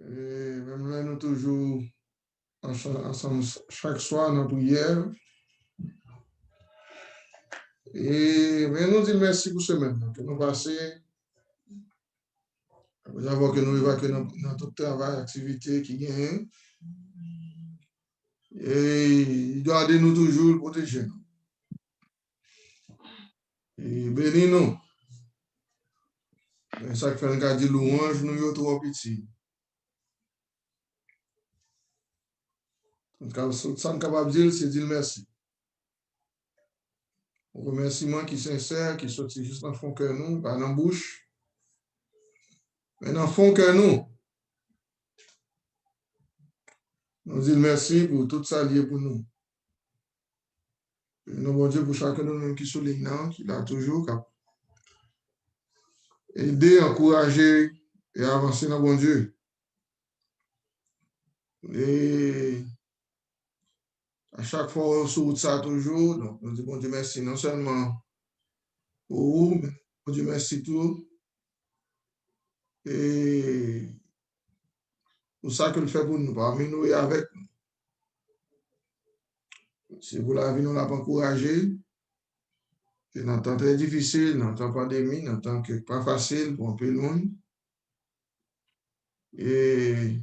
Et même là, nous toujours ensemble chaque soir dans la prière. Et mais nous disons merci pour ce même que nous passons. Après avoir que nous évacuons dans tout travail, activité qui gagne. Et il doit aider nous toujours protéger nous. Et bénis nous. Et ça fait un cas de louange, nous sommes trop petits. Donc, ça nous capable de dire, c'est dire merci. Un remerciement qui est sincère, qui sortit juste dans le fond que nous, pas dans la bouche, mais dans le fond que nous. Nous disons merci pour tout ça lié pour nous. Et nous, bon Dieu, pour chacun de nous qui souligne, qui l'a toujours aider, encourager et avancer dans bon Dieu. Et à chaque fois, sur ça toujours, donc nous disons bon Dieu merci non seulement pour vous, mais bon Dieu merci tout. Et pour ça que le fait pour nous, parmi nous et avec nous. Si vous l'avez, nous l'avons encouragé. C'est un temps très difficile, dans temps pandémie, dans temps que pas facile pour un peu le monde. Et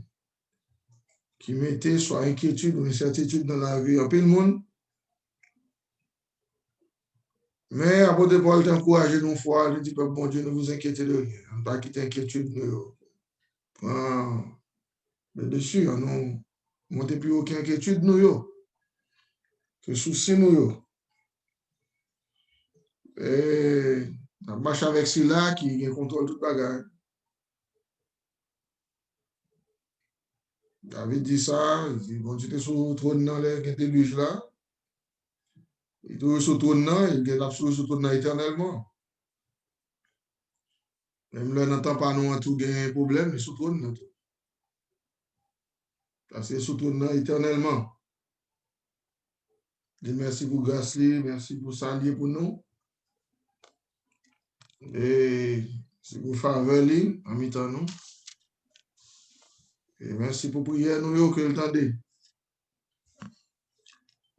qui mettait soit inquiétude ou incertitude dans la vie un peu le monde. Mais apôtre Paul t'encourage une fois, il dit, bon Dieu, ne vous inquiétez de rien. On ne pas quitter inquiétude. Mais dessus, on ne monte plus aucune inquiétude, nous, que souci, nous. Et on marche avec celui-là qui contrôle toute bagarre. David dit ça, il dit, bon, tu es sur le trône dans les déluges là. Il est sur le trône, il est absolument sur le trône éternellement. Même là, n'entend pas nous tout gain problème, mais sur le trône. Parce que sur le trône éternellement. Je dis merci pour grâce, merci pour ça lié pour nous. Et c'est pour faveur en mi-temps nous. Et merci pour prière nous que vous entendez.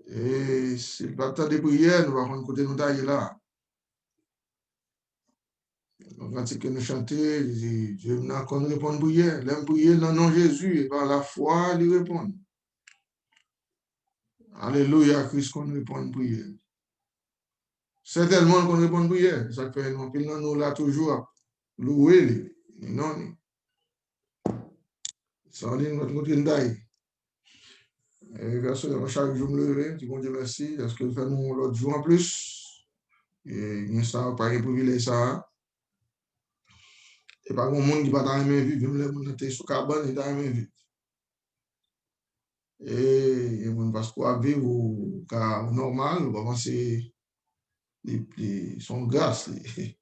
Et si le pas de prière, nous allons côté nous d'aller là. Donc, quand nous chantons, Dieu n'a qu'on répond à prière. L'aime prier dans le nom de Jésus et par la foi, lui répond. Alléluia, Christ qu'on répond à prière. Certainement qu'on répond à prière. Ça fait nous là toujours louer non. Ça dit notre côté d'aille. Et chaque jour me lever, je dis bon Dieu merci, est-ce que fait nous l'autre jour en plus? Et il ça pas un privilège ça. Et pas grand monde qui va dans la même vie, même les gens qui sont sur cabane, ils dans la même vie. Et on va se vivre au cas normal, on va penser son grâce. Et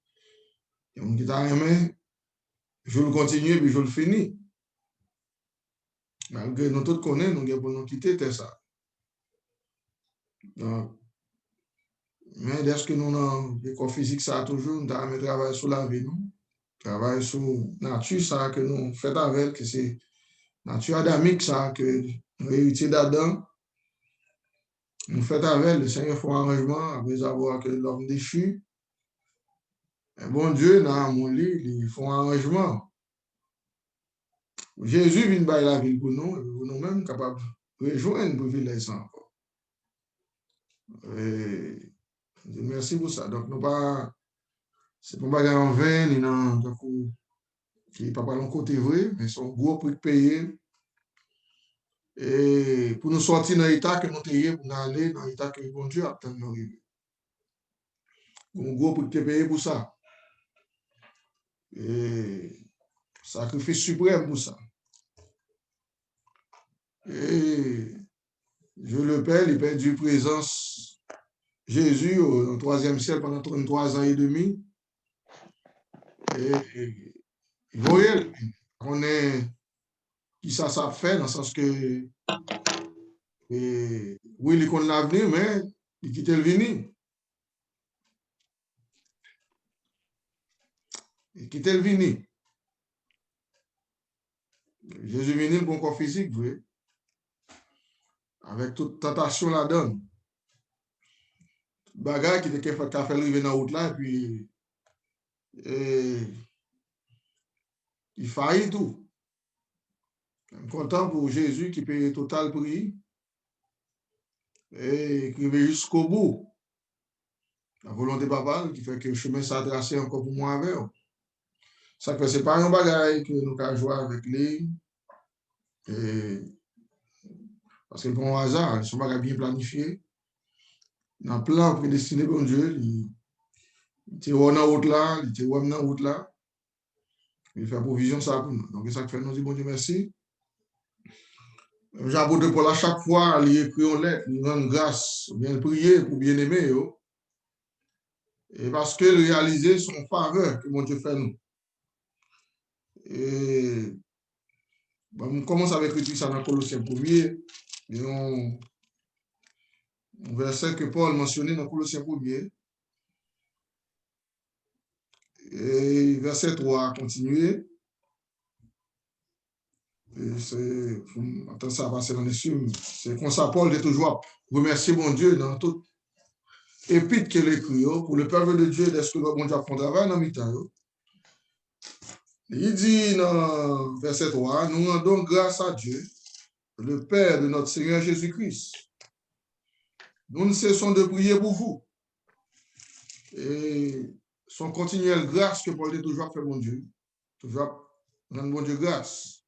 on dit dans la main, je le continue puis je le finis. Malgré nous tous connaissons, nous devons nous quitter, c'est ça. Donc, mais dès que nous avons des corps physiques, ça toujours, nous avons travaillé sur la vie, nous. Travail sur la nature, ça que nous faisons avec, que c'est la nature adamique, ça que nous héritons d'Adam. Nous faisons avec, le Seigneur fait un arrangement après avoir que l'homme déchu. Et bon Dieu, dans mon lit, il fait un arrangement. Jésus vient de la ville pour nous, et pour nous-mêmes capables de rejoindre pour vivre ça encore. Et merci pour ça. Donc, nous pas, c'est pas bagarre en vain, ni non, qui n'est pas le côté vrai, mais c'est un gros prix de payer. Et pour nous sortir dans l'état que nous sommes, pour nous aller dans l'état que bon Dieu attend de nous arriver. Un gros prix de payer pour ça. Et sacrifice suprême pour ça. Et Dieu le Père, il perdu présence Jésus au 3e siècle pendant 33 ans et demi. Et voyez, on est qui ça fait dans le sens que oui, il connaît l'avenir, mais il quitte le venir. Il quitte le venir. Jésus venu le bon corps physique, vrai. Avec toute tentation la donne. Bagage qui était fait arriver dans la route là, et puis il faillit tout. Je suis content pour Jésus qui paye total prix et qui va jusqu'au bout. La volonté papa qui fait que le chemin s'est tracé encore pour moi avec. Ça fait c'est pas un bagage que nous avons joué avec lui. Et, parce que pour un hasard, c'est un bagage bien planifié. Dans le plan prédestiné pour Dieu, il était dans la route là, il était dans la route là. Il fait provision ça pour nous. Donc, ça fait nous dire bon Dieu merci. J'apôtre Paul à chaque fois, il écrit une lettre, il rend grâce, bien prier pour bien aimer. Et parce que réaliser son faveur que mon Dieu fait nous. Et on commence avec l'écriture ça dans Colossiens 1er. Et un verset que Paul mentionnait dans Colossiens 1er. Et verset 3, continuer. Attends, ça va passer dans les cieux. C'est comme ça, Paul est toujours remercier mon Dieu dans toute épître qu'il écrit pour le peuple de Dieu, est-ce que le bon Dieu a fait un travail dans mi-temps. Il dit dans verset 3, nous rendons grâce à Dieu, le Père de notre Seigneur Jésus-Christ. Nous ne cessons de prier pour vous. Et son continuelle grâce que Paul est toujours fait, mon Dieu. Toujours rendre bon Dieu grâce.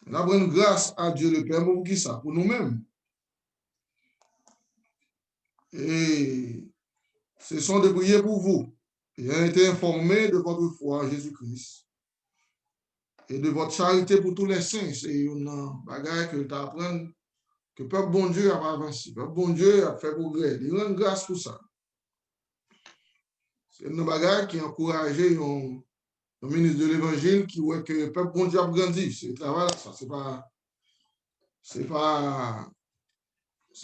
On a rendre grâce à Dieu le Père pour qui ça? Pour nous-mêmes. Et ce sont de prier pour vous. Et a été informé de votre foi en Jésus-Christ et de votre charité pour tous les saints. C'est une bagaille que tu apprends que le peuple bon Dieu a avancé. Le peuple bon Dieu a fait progrès. Il rend grâce pour ça. C'est une bagaille qui a encouragé le ministre de l'Évangile qui voit que le peuple bon Dieu a grandi. C'est le travail, ça. C'est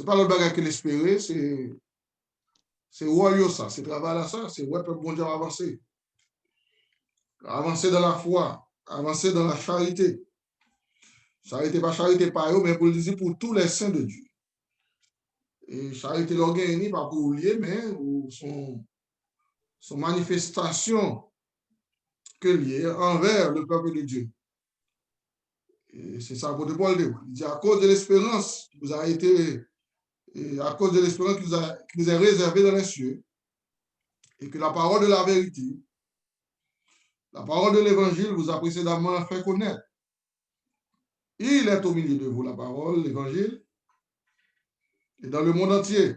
pas le bagage qu'il espérait, c'est royaux ça, c'est travail là ça, c'est ouais, le peuple bon Dieu a avancé. Avancer dans la foi, avancer dans la charité. Charité pas charité par eux, mais pour le dire pour tous les saints de Dieu. Et charité l'organisme, pas pour lier, mais son manifestation que liée envers le peuple de Dieu. Et c'est ça pour Paul dit. Il dit à cause de l'espérance qui vous a été, et à cause de l'espérance qui vous est réservée dans les cieux, et que la parole de la vérité, la parole de l'évangile vous a précédemment fait connaître. Il est au milieu de vous, la parole, l'évangile, et dans le monde entier.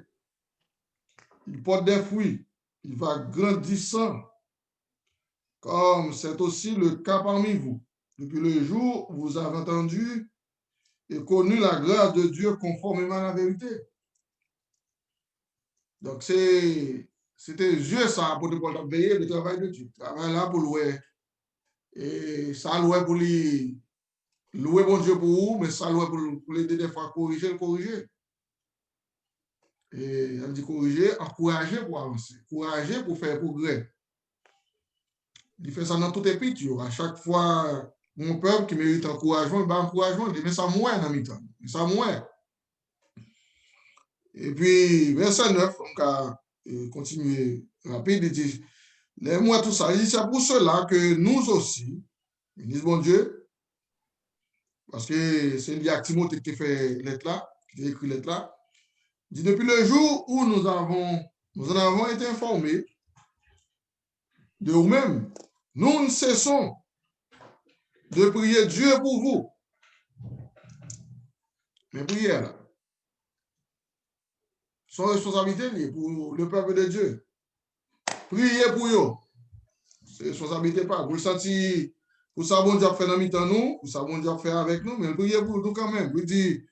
Il porte des fruits, il va grandissant, comme c'est aussi le cas parmi vous. Depuis le jour où vous avez entendu et connu la grâce de Dieu conformément à la vérité. Donc, c'était Dieu ça pour te veiller le travail de Dieu. Travail là pour louer. Et ça louer pour lui louer bon Dieu pour vous, mais ça louer pour l'aider des fois à corriger, le corriger. Et elle dit corriger, encourager pour avancer, encourager pour faire progrès. Il fait ça dans tout épître. À chaque fois, mon peuple qui mérite encouragement, ben encouragement, il dit, mais ça mouait dans mi-temps. Ça mouait. Et puis, verset 9, on va continuer rapide, il dit, les mois, tout ça, il dit, c'est pour cela que nous aussi, ils disent, bon Dieu, parce que c'est lié à Timothée qui fait lettre là, qui a écrit lettre là, il dit, depuis le jour où nous en avons été informés de vous-même, nous ne cessons de prier Dieu pour vous. Mais prière là, son responsabilité pour le peuple de Dieu. Priez pour eux. C'est responsabilité pas. Vous le sentez, pour ça, bon Dieu fait dans mi-temps nous, pour ça, bon Dieu fait avec nous, mais priez pour nous quand même. Vous dites,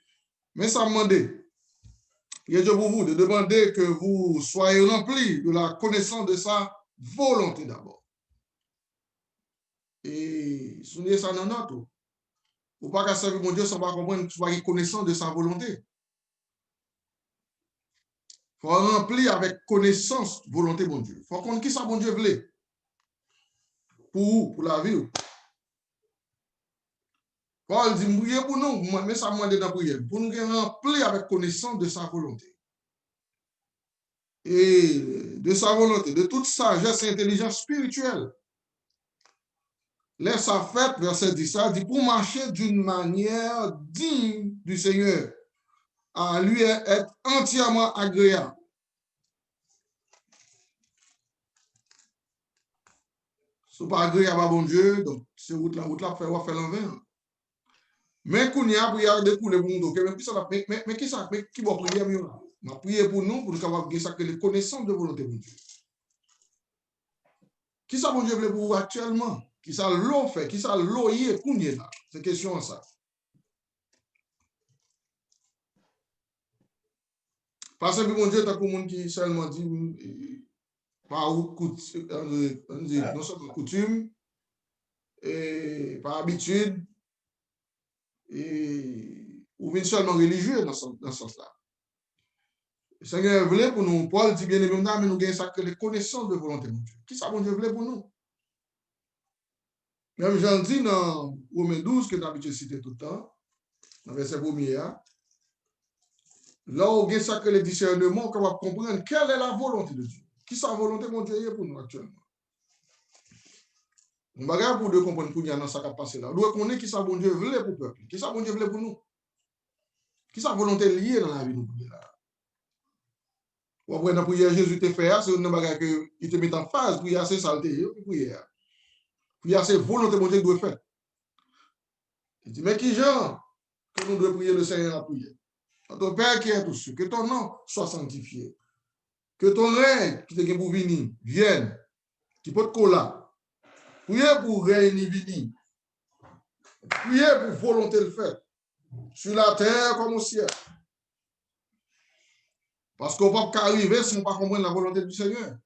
mais ça demande, priez Dieu pour vous, de demander que vous soyez remplis de la connaissance de sa volonté d'abord. Et souvenez ça dans notre. Pour pas qu'à servir mon Dieu sans pas comprendre, soyez connaissant de sa volonté. Il faut remplir avec connaissance, volonté, bon Dieu. Il faut comprendre qui ça, bon Dieu, voulait. Pour la vie. Paul dit, priez pour nous, mais ça demande dans la prière, pour nous remplir avec connaissance de sa volonté. Et de sa volonté, de toute sagesse et intelligence spirituelle. Laisse à fait, verset 10, ça dit, pour marcher d'une manière digne du Seigneur, à lui être entièrement agréable. Ce n'est pas agréable à bon Dieu, donc c'est route là, faire l'envers. Mais qu'on y a prière de couler pour nous, mais qui ça, qui va prier mieux là? On va prier pour nous, pour nous avoir les connaissances de volonté de Dieu. Qui ça, bon Dieu, veut pour vous actuellement? Qui ça l'eau fait? Qui ça l'eau y est qu'on y est là? C'est question ça. Parce que mon Dieu, t'as comme monde qui seulement dit, par coutume, non seulement coutume, et par habitude, et ou bien seulement religieux dans ce sens-là. Le Seigneur voulait pour nous, Paul dit bien aimé, mais nous gagnons ça que les connaissances de volonté de Dieu. Qui ça, bon Dieu voulait pour nous? Même Jean dit dans Romains 12, que d'habitude cité tout le temps, dans le verset 1er, là où gagne ça que les discernements, qu'on va comprendre quelle est la volonté de Dieu. Qui sa volonté, mon Dieu, est pour nous actuellement? On va regarder pour de comprendre qu'il y a dans ça qui a passé là. On doit connaître qui sa bon Dieu voulait pour le peuple. Qui sa bon Dieu voulait pour nous? Qui sa volonté liée dans la vie de nous? Ou après, dans la prière, Jésus te fait, c'est une bagarre qu'il te met en phase, prière, c'est saleté, prière. Prière, c'est volonté, mon Dieu, doit faire. Il dit, mais qui genre que nous devons prier le Seigneur à prier? Notre Père qui est tous cieux, que ton nom soit sanctifié. Que ton règne qui te pour venir vienne, qui peut te coller. Priez pour règne venir. Priez pour volonté le faire. Sur la terre comme au ciel. Parce qu'on ne peut pas arriver si on ne peut pas comprendre la volonté du Seigneur.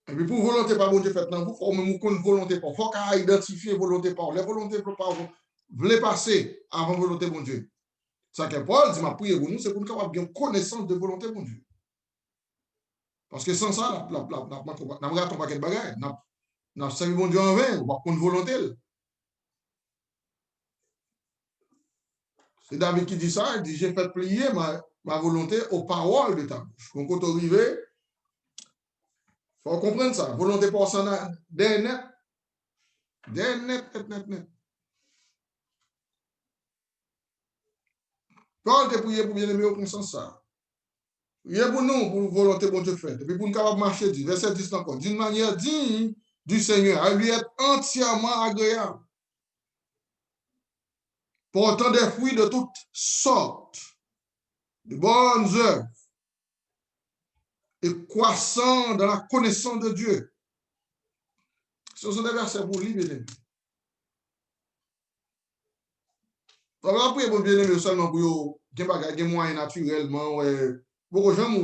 Et puis pour volonté par bon Dieu fait dans vous, il faut même qu'on volonté pas. Il faut qu'on identifie volonté par. Les volontés par voulaient passer avant volonté bon Dieu. Ça que Paul dit, ma prière pour nous, c'est pour nous avoir une connaissance de volonté bon Dieu. Parce que sans ça, n'a pas de paquet de bagages. N'a servi bon Dieu en vain, on va prendre volonté. C'est David qui dit ça, il dit, j'ai fait plier ma volonté aux paroles de ta bouche. Donc, quand on arrive, il faut comprendre ça. Volonté pour ça, des net. Paul te prié pour bien aimer au consens ça. Priez pour nous, pour volonté bon Dieu faite. Et puis pour nous capables marcher, verset 10 encore, d'une manière digne du Seigneur, à lui être entièrement agréable. Portant des fruits de toutes sortes, de bonnes œuvres, et croissant dans la connaissance de Dieu. Ce sont des versets pour lui, bien aimé. On va prier pour bien aimé seulement pour des moyens naturellement. Beaucoup de gens,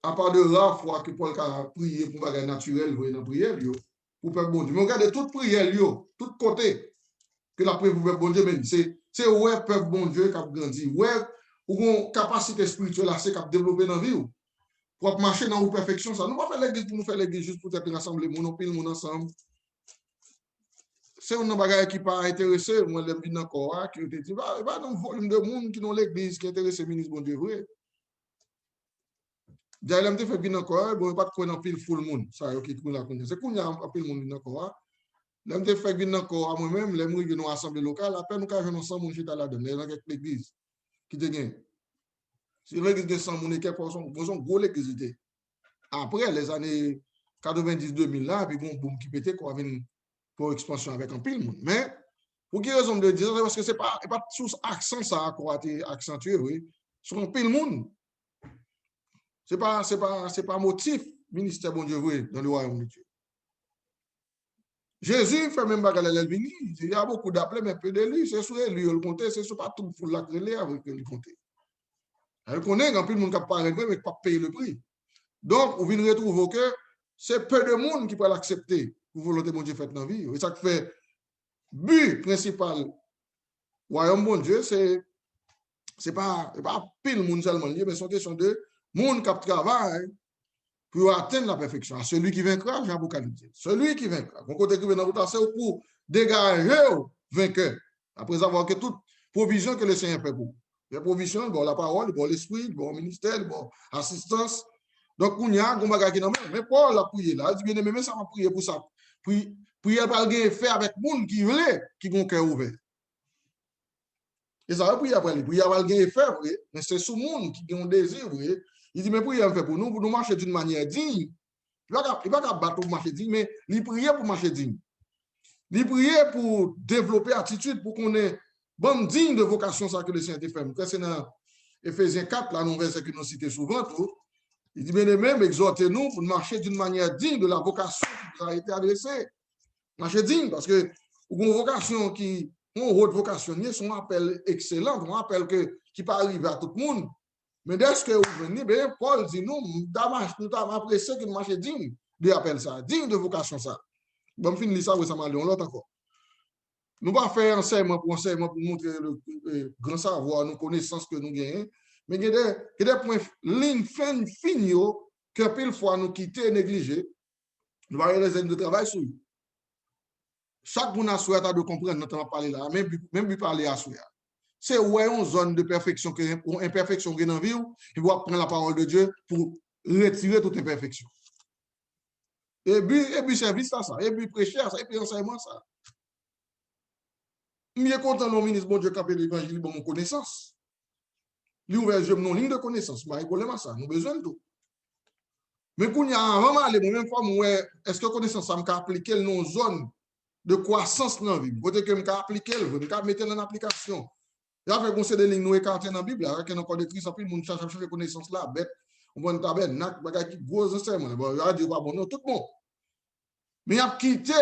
à part de rares fois que Paul a prié pour des naturels, dans la prière, pour faire bon Dieu. Mais regardez toute prière, tout côté que la prière pour faire bon Dieu, c'est ouais, peuple bon Dieu qui a grandi. Ouais, ou une capacité spirituelle assez qui a développé dans la vie. Pour marcher dans la perfection, ça. Nous ne pas faire l'église pour nous faire l'église juste pour être rassemblés, mon pile, mon ensemble. C'est un bagage qui n'est pas intéressé, moi, je vis encore, qui te dit, va dans le volume de monde qui dans l'église, qui est intéressé, ministre, bon Dieu, vrai. D'ailleurs, je fait bien encore, bon, pas de quoi dans pile full monde, ça, qui est là, c'est qu'on y a un pile monde encore. Je fait bien encore à moi-même, les gens qui dans l'assemblée locale, après, nous avons ensemble, mon chita là-dedans, dans l'église, qui te gagne. Si l'église de 100 moun, quelques personnes, bon, gros l'église. Après, les années 90-2000 là, puis bon, boum, qui pétait, quoi, pour expansion avec un pile monde. Mais, pour quelle raison de dire, parce que c'est pas sous accent ça a été accentué, oui. Sur un pile monde. C'est pas motif, ministère bon Dieu, oui, dans le royaume de Dieu. Jésus fait même bagarre à il y a beaucoup d'appelés, mais peu de lui, c'est sur lui, le compter, c'est sur pas tout pour la créer avec le compter. Elle connaît quand plus de monde qui pas mais qui pas payer le prix. Donc, on vient retrouver que c'est peu de monde qui peut l'accepter pour volonté de Dieu faite dans la vie. Et ça fait but principal royaume bon Dieu, c'est pas pile monde seulement, mais c'est une question de monde qui travaille pour atteindre la perfection. À celui qui vaincra, Jean Apocalypse. Celui qui vaincra. Mon côté écrit dans le c'est pour dégager au vainqueur. Après avoir que toute provision que le Seigneur fait pour vous. Les provisions, bon, la parole, bon, l'esprit, bon, ministère, bon, assistance. Donc, on y a un bagage qui non mais Paul a prié là. Il dit, bien aimé, mais ça m'a prié pour ça. Puis, prier pas le fait avec monde qui veut, qui ont cœur ouvert. Et ça va prier après lui. Prier pas le effet, vrai. Mais c'est sous monde qui ont désir, vrai. Il dit, mais prier fait pour nous marcher d'une manière digne. Il ne va pas battre pour marcher digne, mais il prier pour marcher digne. Il prier pour développer attitude, pour qu'on ait bonne digne de vocation, ça que le Seigneur fait. C'est dans Éphésiens 4, là, nous verset que nous citons souvent, tout. Il dit, bien aimé, exhortez-nous pour marcher d'une manière digne de la vocation qui nous a été adressée. Marcher digne, parce que une vocation qui, une haute vocation, son appel excellent, un appel qui peut arriver à tout le monde. Mais dès que vous venez, bien, Paul dit, nous avons apprécié que nous marchions digne de l'appel ça, digne de vocation ça. Bon, finir ça, ça m'a dit, on l'autre encore. Nous ne pouvons pas faire enseignement pour montrer le grand savoir, nos connaissances que nous gagnons, mais il y a des points lignes finis que pile fois nous quitter et négliger. Nous avons des aides de travail sur eux. Chaque monde a souhaité de comprendre, notamment parler là, même parler à souhait. C'est où est une zone de perfection, une imperfection qui est dans la vie, il va prendre la parole de Dieu pour retirer toute imperfection. Et puis service ça, et puis prêcher ça, et puis enseignement ça. Je suis content dans le ministre, bon Dieu, qui a fait l'évangile, bon, mon connaissance. Lui ouvert les non ligne de connaissance, mais il problème à ça, nous avons besoin de tout. Mais quand il y a un moment, les mêmes fois, est-ce que connaissance, ça m'a appliqué dans une zone de croissance dans la vie? Peut-être que je m'a appliqué, je m'a mettre en application. Il y a fait des lignes nous écartées dans la Bible, avec un encore d'écrit, ça fait le monde cherche les connaissances là, bête, on va taber, nak, bagay qui gros enseignement. Bon, il a dit, bon, non, tout bon. Mais il a quitté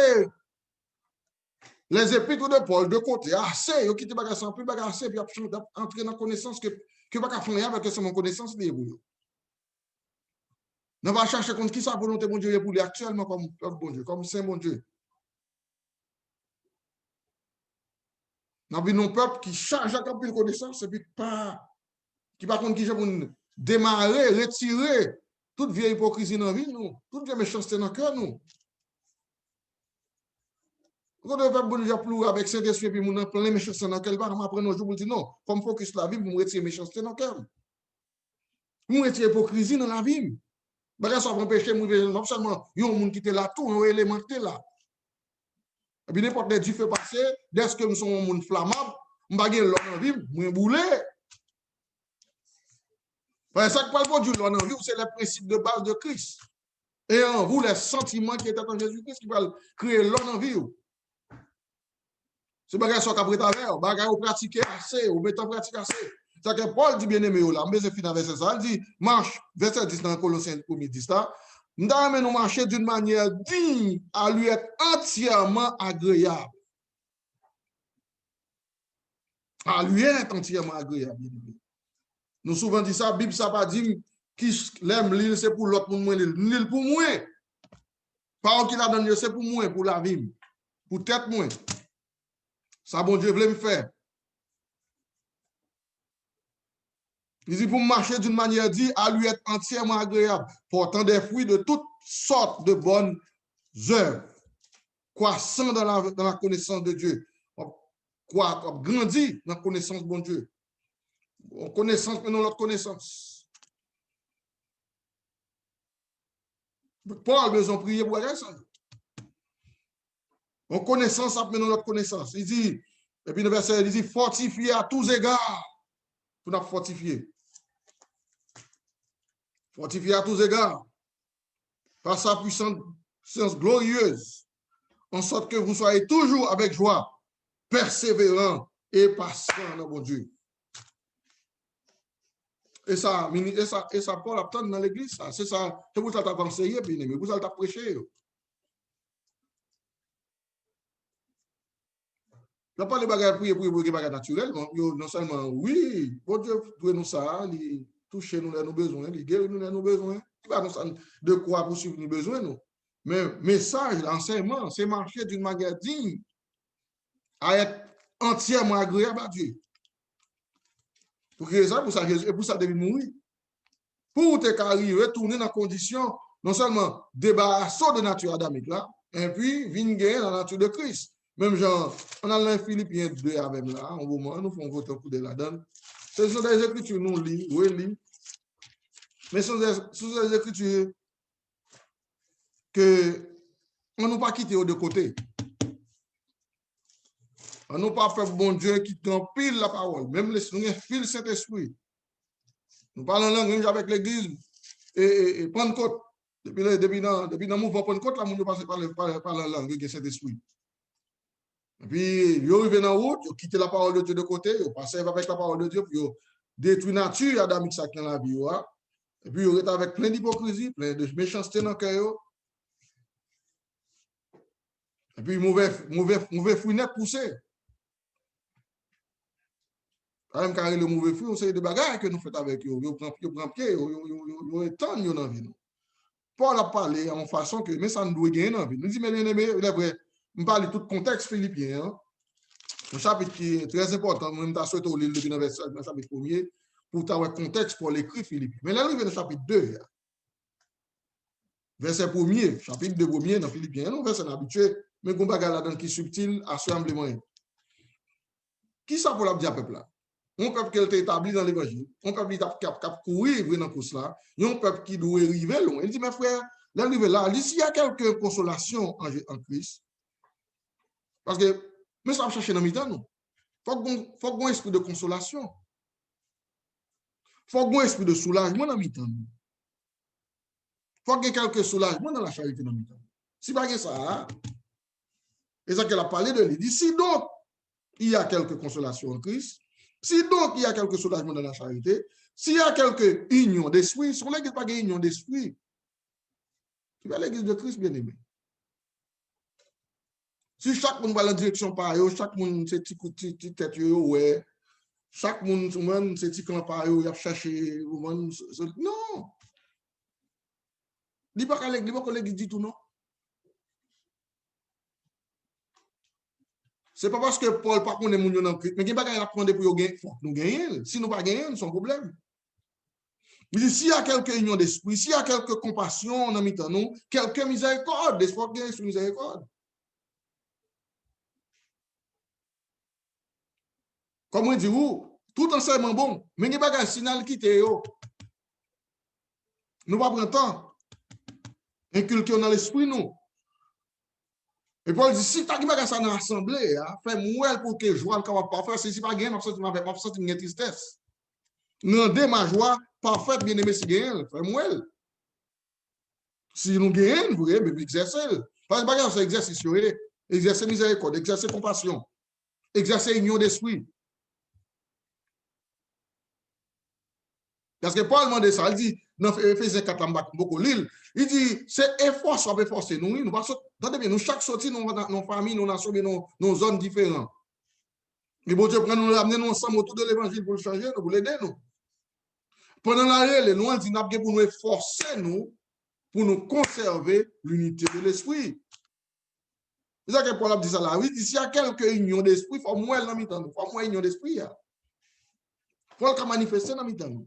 les épîtres de Paul de côté, assez, il a quitté bagay sans plus, bagay assez, puis il a entré dans la connaissance que pas qu'à faire avec c'est mon connaissance libre. On va chercher contre qui sa volonté, mon Dieu, pour lui actuellement comme bon Dieu, comme Saint bon Dieu. Nous avons un peuple qui charge à capter connaissance et puis qui par contre qui pour démarrer, retirer toute vieille hypocrisie dans la vie, nous, toute vieille méchanceté dans le cœur, nous. Quand on va bon Dieu pour avec Saint-Esprit, puis nous plein de méchanceté dans le cœur, on apprend nos jours pour dire non, comme focus la vie, pour retirer méchanceté dans le cœur. Pour retirer hypocrisie dans la vie. Parce que ça va péché, non seulement il y a un monde qui était là, tout, un élément qui est là. Et puis n'importe quel fait passer, dès que nous sommes un monde flammable, nous ne l'on en vie, nous boulé. Ça que parle de l'on en vie, c'est le principe de base de Christ. Et en vous, les sentiments qui étaient en Jésus-Christ qui veulent créer l'on en vie. C'est pas ça qu'après ta verre, bagay ou pratiquer assez, ou mettre en pratique assez. C'est que Paul dit bien aimé, là, mais c'est final verset ça, il dit, marche, verset 10 dans Colossiens 1:10 là, nous devons marcher d'une manière digne à lui être entièrement agréable. À lui être entièrement agréable. Nous souvent dit ça, la Bible ça pas dit qui l'aime l'île c'est pour l'autre pour moi, l'île pour moi. Parole qu'il a donné c'est pour moi, pour la vie, pour tête moi. Ça bon Dieu voulait me faire. Il dit pour marcher d'une manière dit à lui être entièrement agréable, portant des fruits de toutes sortes de bonnes œuvres, croissant dans la connaissance de Dieu, grandit dans la connaissance de bon Dieu. En connaissance, mais non l'autre connaissance. Paul a besoin de prier pour ça. En connaissance, mais non l'autre connaissance. Il dit, et puis le verset, il dit, fortifier à tous égards. Pour nous fortifier. Fortifier à tous égards. Par sa puissance glorieuse. En sorte que vous soyez toujours avec joie, persévérant et patient dans mon Dieu. Et ça, Paul attend dans l'église, ça. C'est ça, c'est vous ça t'a enseigné, bien aimé, vous ça t'a prêché. Je ne parle pas de bagages pour les bagages naturels, non seulement, oui, bon Dieu, pour nous ça, il touche nous nos besoins, il guérit nous nos besoins, il va nous de quoi pour suivre nos besoins, nous. Mais message, l'enseignement, c'est marcher d'une manière digne à être entièrement agréable à Dieu. Pour que ça, pour ça, Jésus, et pour ça, David mourir. Pour te arriver, retourner dans la condition, non seulement débarrassons de nature adamique là, et puis vient gagner la nature de Christ. Même genre, on a l'un Philippiens 2 avec là, au moment, nous faisons votre coup de la donne. Ce sont des écritures, nous lisons, oui, mais ce sont des écritures que on nous pas quitté de côté. On nous pas fait bon Dieu qui pile la parole, même les nous fil Saint-Esprit. Nous parlons langue avec l'église et Pentecôte. Depuis le mouvement Pentecôte, là, nous passons par la langue de Saint-Esprit. Et puis, ils arrivent en route, ils quittent la parole de Dieu de côté, ils passent avec la parole de Dieu, puis ils détruisent la nature adamique dans la vie. Et puis, ils sont avec plein d'hypocrisie, plein de méchanceté dans le cœur. Et puis, mauvais fruit net poussé. Quand même, quand le mauvais fruit, on sait des bagages que nous faisons avec eux. Ils prennent pied, ils étendent dans la vie. Paul a parlé en façon que, mais ça nous doit gagner dans la vie. Nous disons, mais bien aimé, il est vrai, on parle de tout le contexte philippien. Un chapitre qui est très important, même si tu as lu le chapitre 1er, pour avoir un contexte pour l'écrit philippien. Mais là, il y a le chapitre 2. Verset 1er, chapitre 2 1er dans Philippiens. Non, verset habitué, mais on va là-dedans qui est subtil, assemblement. Qui ça pour la dire peuple là? Un peuple qui est établi dans l'évangile, un peuple qui a couru dans ce là, un peuple qui doit arriver loin. Il dit, mes frères, l'arriver là, s'il y a quelques consolations en Christ, parce que, mais ça va chercher dans le temps, nous. Il faut qu'on ait un esprit de consolation. Il faut qu'on ait un esprit de soulagement dans le temps. Il faut qu'il y ait quelques soulagements dans la charité dans le temps. Si pas que ça, et ça qu'elle a parlé de lui, il dit, si donc il y a quelques consolations en Christ, si donc il y a quelques soulagements dans la charité, s'il y a quelques unions d'esprit, si on n'a pas une union d'esprit, tu vas à l'église de Christ, bien aimé. Si chaque monde va dans la direction par eux, chaque monde c'est petit tête, ouais. Chaque monde c'est petit camp par eux, il a cherché, non. Il n'y a pas que l'église dit tout, non. Ce n'est pas parce que Paul pas qu'on est moun dans Christ, mais il n'y a pas qu'à prendre pour nous gagner. Si nous pas gagner, c'est un problème. Mais s'il y a quelques unions d'esprit, s'il y a quelques compassions dans nous, quelques miséricorde, l'espoir de sous miséricorde. Comme on dit, tout enseignement bon, mais il n'y a pas un signal qui te yo. Nous pas prendre temps. Inculquer dans l'esprit, nous. Et Paul dit, si tu as ça dans l'assemblée, fais-moi pour que je joie capable pas faire, si pas gagner, je vais sentir une tristesse. Rendez ma joie parfaite, bien aimé, si gagne, fais-moi. Si nous gagnons, vous voyez, mais exercer. Parce que c'est exercice, exercer miséricorde, exercer compassion, exercer union d'esprit. Parce que Paul demande ça, il dit, dans Ephésiens 4, beaucoup l'île, il dit, c'est effort, ça peut forcer nous, nous chaque sortie, nos familles, nos nations, nos zones différentes. Mais bon Dieu, nous amener nous ensemble autour de l'évangile pour le changer, pour l'aider nous. Pendant l'arrêt, nous avons dit, pour nous efforcer nous, pour nous conserver l'unité de l'esprit. C'est ça que Paul a dit ça là. Oui, s'il y a quelques unions d'esprit, il faut moins dans le temps. Il faut moins union d'esprit. Paul a manifesté dans le temps.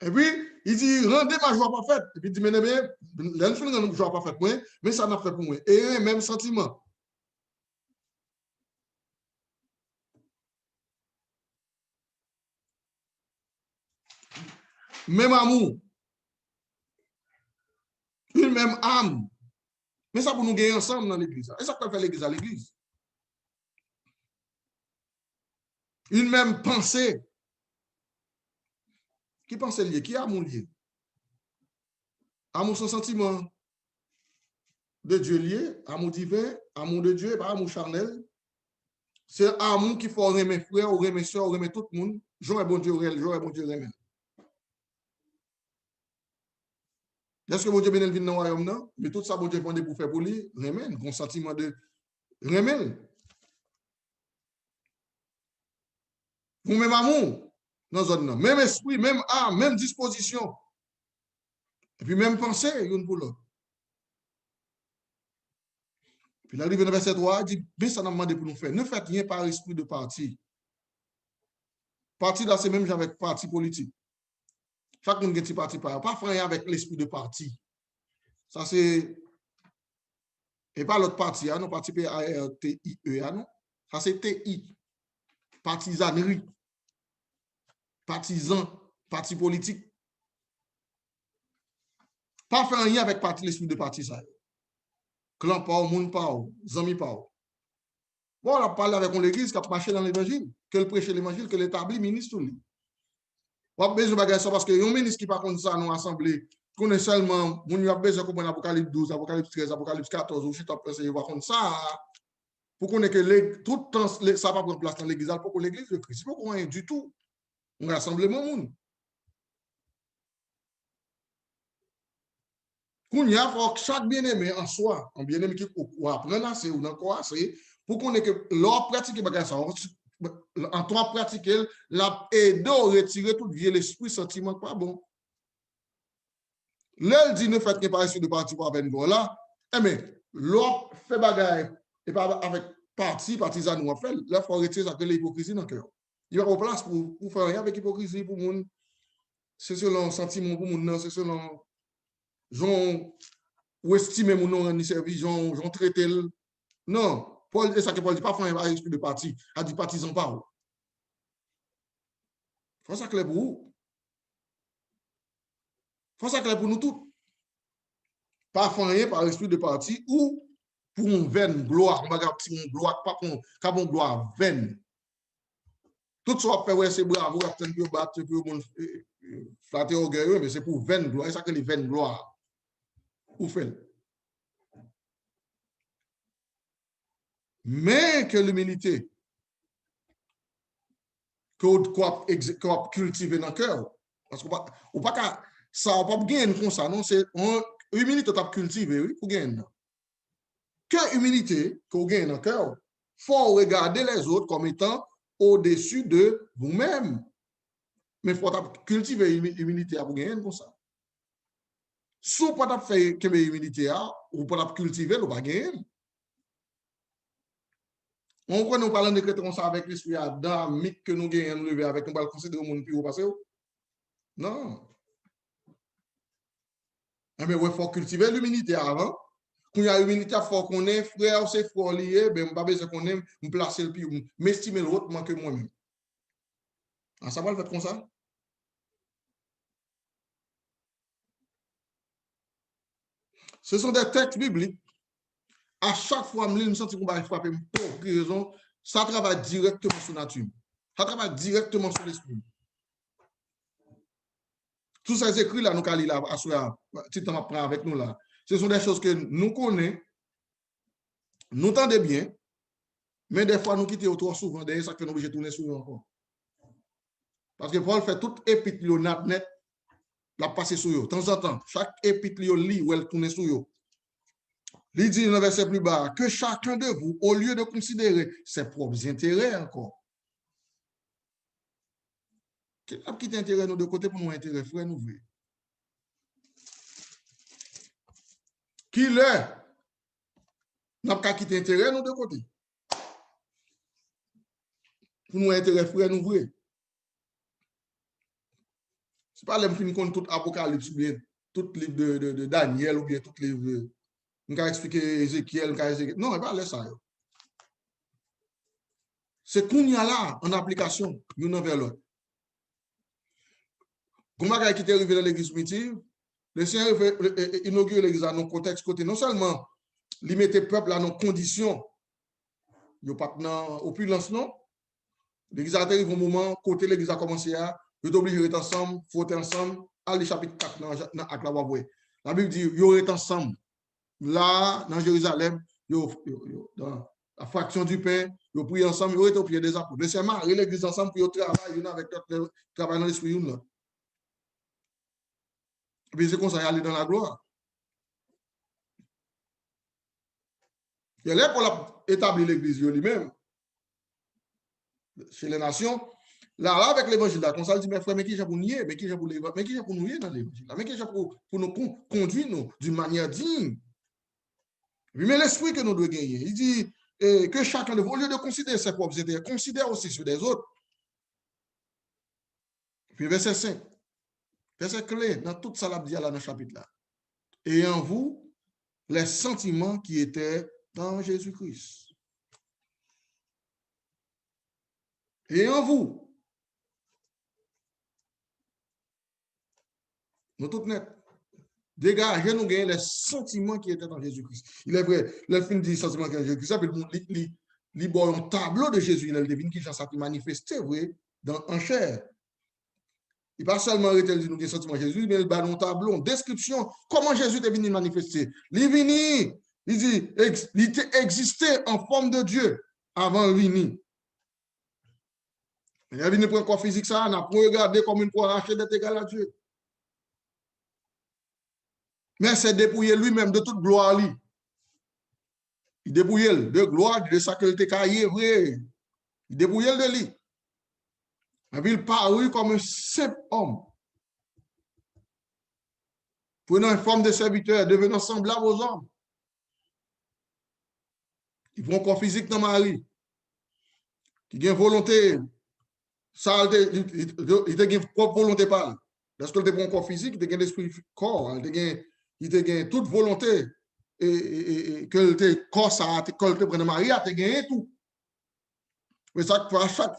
Et puis, il dit, rendez ma joie parfaite. Et puis, il dit, mais l'un ma joie parfaite, mais ça n'a fait pour moi. Et même sentiment. Même amour. Une même âme. Mais ça pour nous gagner ensemble dans l'église. Et ça peut faire l'église à l'église. Une même pensée. Qui pense lié? Qui a amour lié? Amour sans sentiment de Dieu lié, amour divin, amour de Dieu, pas amour charnel. C'est amour qu'il faut aimer frères, aimer soeurs, aimer tout le monde. J'aurais bon Dieu, aimer. Est-ce que bon Dieu bien vient dans le royaume, non? Mais tout ça, bon Dieu demande pour faire pour lui, remène, un sentiment de remène. Vous même amour dans zone là, même esprit, même âme, même disposition. Et puis même pensée, une pour l'autre. Puis là, arrive dans verset 3, il dit, mais ça n'a demandé pour nous faire. Ne faites rien par esprit de parti. Parti là, c'est même avec parti politique. Chaque monde a un petit parti par pas faire avec l'esprit de parti. Ça c'est et pas l'autre parti, non parti PARTIE, non. Ça c'est TI, partisanerie, partisan, parti politique. Pas faire rien avec parti l'esprit de parti ça. Clan pas, monde pas, amis pas. Bon, on a parlé avec l'église qui a marché dans l'évangile, que le prêche l'évangile, que l'établit ministre. On a besoin de ça parce que un ministre qui pas comme ça dans l'assemblée, connaît seulement, on a besoin de comprendre Apocalypse 12, Apocalypse 13, Apocalypse 14, ou si tu as pensé, il va comme ça, pour qu'on ait que tout le temps, ça va prendre place dans l'église, pour que l'église de Christ, pour qu'on ait du tout, on rassemblement monde. Qu'on y a, faut que chaque bien-aimé en soi, un bien-aimé qui apprend à c'est ou encore assez, pour qu'on ait que leur pratique ça, en toi pratiquer, la aide à retirer tout vieux l'esprit, sentiment pas bon. L'elle dit ne faites pas issue de parti pour avec nous là, mais l'autre fait bagaille et pas avec parti, partisan nous fait, là faut retirer ça que l'hypocrisie dans le cœur. Il y a pas place pour faire rien avec hypocrisie pour monde. C'est selon sentiment pour monde, c'est selon genre ou estimer mon nom ni service, genre traiter. Non, Paul et ça que Paul dit pas faire un esprit de parti, a dit partisan pas. Faut ça clair pour vous. Faut ça clair pour nous tous. Pas faire rien par esprit de parti ou pour une vaine gloire, on va dire une gloire, pas pour une gloire vaine. Tout ça fait ouais c'est bravo, attendre que battre que mon flatter orgueilleux, mais c'est pour vaine gloire, c'est ça que les vaines gloire. Ou fait. Mais que l'humilité qu'on cultiver dans le cœur, parce qu'on pas ça on pas gagner comme ça, non, c'est humilité qu'on cultiver, oui, pour gagner. Que humilité qu'on gagne dans le cœur, faut regarder les autres comme étant au-dessus de vous-même. Mais il faut cultiver l'humilité pour gagner comme ça. Si vous ne pas faire que l'humilité, vous ne pouvez pas cultiver, vous ne pas gagner. On peut nous parler de comme ça avec l'esprit adamique que nous gagnons, nous avec nous, considérer le monde plus haut passé. Non. Mais il faut cultiver l'humilité avant. Quand il y a l'humilité, il faut qu'on ait frère, c'est frère lié, ben, je pas besoin qu'on ait me placer le plus, m'estimer l'autre que moi-même. Ça va le faire comme ça? Ce sont des textes bibliques. À chaque fois, je me sens qu'on va frapper pour raison, ça travaille directement sur la nature. Ça travaille directement sur l'esprit. Tous ces écrits là, nous allons là, à ce temps prend avec nous là. Ce sont des choses que nous connaissons, nous entendons bien, mais des fois nous quittons trop souvent, d'ailleurs, ça fait nous obligés de tourner sur nous encore. Parce que Paul fait tout épître net, la passer sur eux. De temps en temps, chaque épître lit ou elle tourne sur eux. Il dit dans le verset plus bas, que chacun de vous, au lieu de considérer ses propres intérêts encore, qui t'intéresse nous de côté pour nous intérêt, frère, nous voulons. Qui l'est, n'a pas quitté intérêt nous de côté. Pour nous intérêt, frère, nous voulons. C'est pas l'homme qui compte tout Apocalypse, ou bien tout livre de Daniel, ou bien tout livre. On va expliquer Ézéchiel, non, il va pas ça. C'est qu'on y a là, en application, nous vers l'autre. Comment qui est arrivé dans l'église primitive, le Seigneur inaugure l'église dans nos contexte côté, non seulement limiter le peuple à nos conditions, il n'y a pas d'opulence, non. L'église arrive au moment, côté l'église a commencé à, vous êtes obligé d'être ensemble, il faut être ensemble, allez chapitre 4 dans la Bible. La Bible dit, vous êtes ensemble. Là, dans Jérusalem, dans la fraction du pain, vous priez ensemble, vous êtes au pied des apôtres. Deuxièmement, l'église ensemble pour travailler avec notre travail dans l'esprit. Et puis c'est comme ça, aller dans la gloire. Il est là pour établir l'église lui-même, chez les nations. Là, avec l'évangile, comme ça, il dit, mes frères, mais qui j'ai pour nier, mais qui j'ai pour nous nier dans l'évangile, mais qui j'ai pour nous conduire d'une manière digne. Mais l'esprit que nous devons gagner, il dit que chacun de vous, au lieu de considérer ses propres intérêts, considère aussi ceux des autres. Puis verset 5. Verset clé dans toute ça, là, dans le chapitre là. Et en vous, les sentiments qui étaient dans Jésus-Christ. Et en vous, nous tout net, dégagez nous les sentiments qui étaient dans Jésus-Christ. Il est vrai, le film dit sentiments qui étaient dans Jésus-Christ, il y a un tableau de Jésus, il devine qui ça qui manifesté, oui, en chair. Il pas seulement arrêté de nous des sentiments de Jésus, mais il a un tableau, une description, comment Jésus est venu manifester. Il est venu, il dit, il existait en forme de Dieu avant de venir. Il est venu pour un corps physique, ça, on a pour regarder comme une croix arrachée d'être égal à Dieu. Mais c'est dépouiller lui-même de toute gloire. Il dépouillait de gloire, de ça qu'il était caillé, vrai. Il dépouillait de lui. Et puis il parut comme un simple homme. Prenant une forme de serviteur, devenant semblable aux hommes. Il prend un corps physique dans Marie. Il a une volonté, ça, il a une propre volonté par. Lorsque il a un corps physique, il a un esprit corps, il a toute volonté et que le corps, ça, que le prend Marie, il a gagné tout. Mais chaque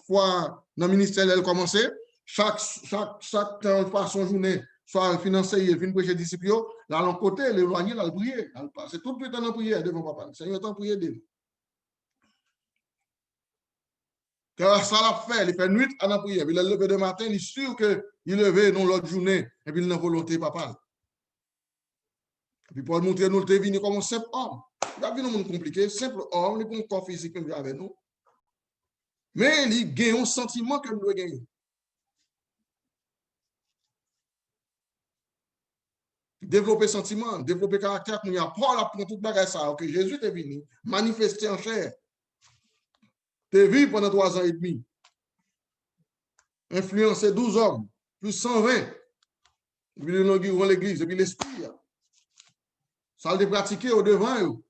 fois, dans le ministère, elle commençait, chaque façon journée, soit financé, il vient prêcher disciples, là, à l'autre côté, l'éloigné, là, le prier. C'est tout le temps en prière devant papa. Le Seigneur est en prière d'elle. Quand ça l'a fait, il fait nuit à la prière. Il est levé de matin, il est sûr qu'il est levé dans l'autre journée, et puis il a volonté, papa. Et puis pour montrer nous, il est venu comme un simple homme. Il a vu nous compliqué, simple homme, il n'a pas un corps physique avec nous. Mais il gagne un sentiment que nous devons gagner. Développer sentiment, développer caractère, nous apprendre à prendre tout bagage ça, que Jésus est venu manifester en chair. Tu es vu pendant 3 ans et demi. Influencer 12 hommes, plus 120. Et puis ils l'église, et puis l'esprit. Ça le pratiquer au devant.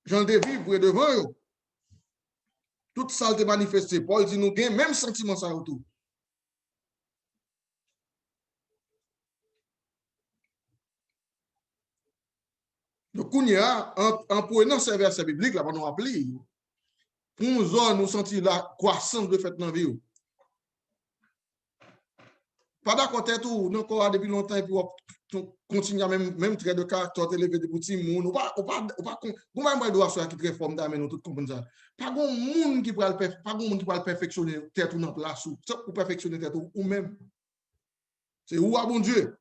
J'en ai vivre devant. Tout ça le manifesté. Paul dit nous gagnons même sentiment ça autour. Donc, en prenant ces versets bibliques, là, on nous rappeler, pour nous sentir la croissance de fait dans la vie. Pas d'accord, tout, nous encore depuis longtemps, et puis on continue à même trait de caractère, élevé de petits monde, ou pas, comment doit faire qui très forme d'amener nous tout comme ça. Pas de monde qui pourra perfectionner tête ou dans place, ou pour perfectionner tête ou même. C'est où à bon Dieu.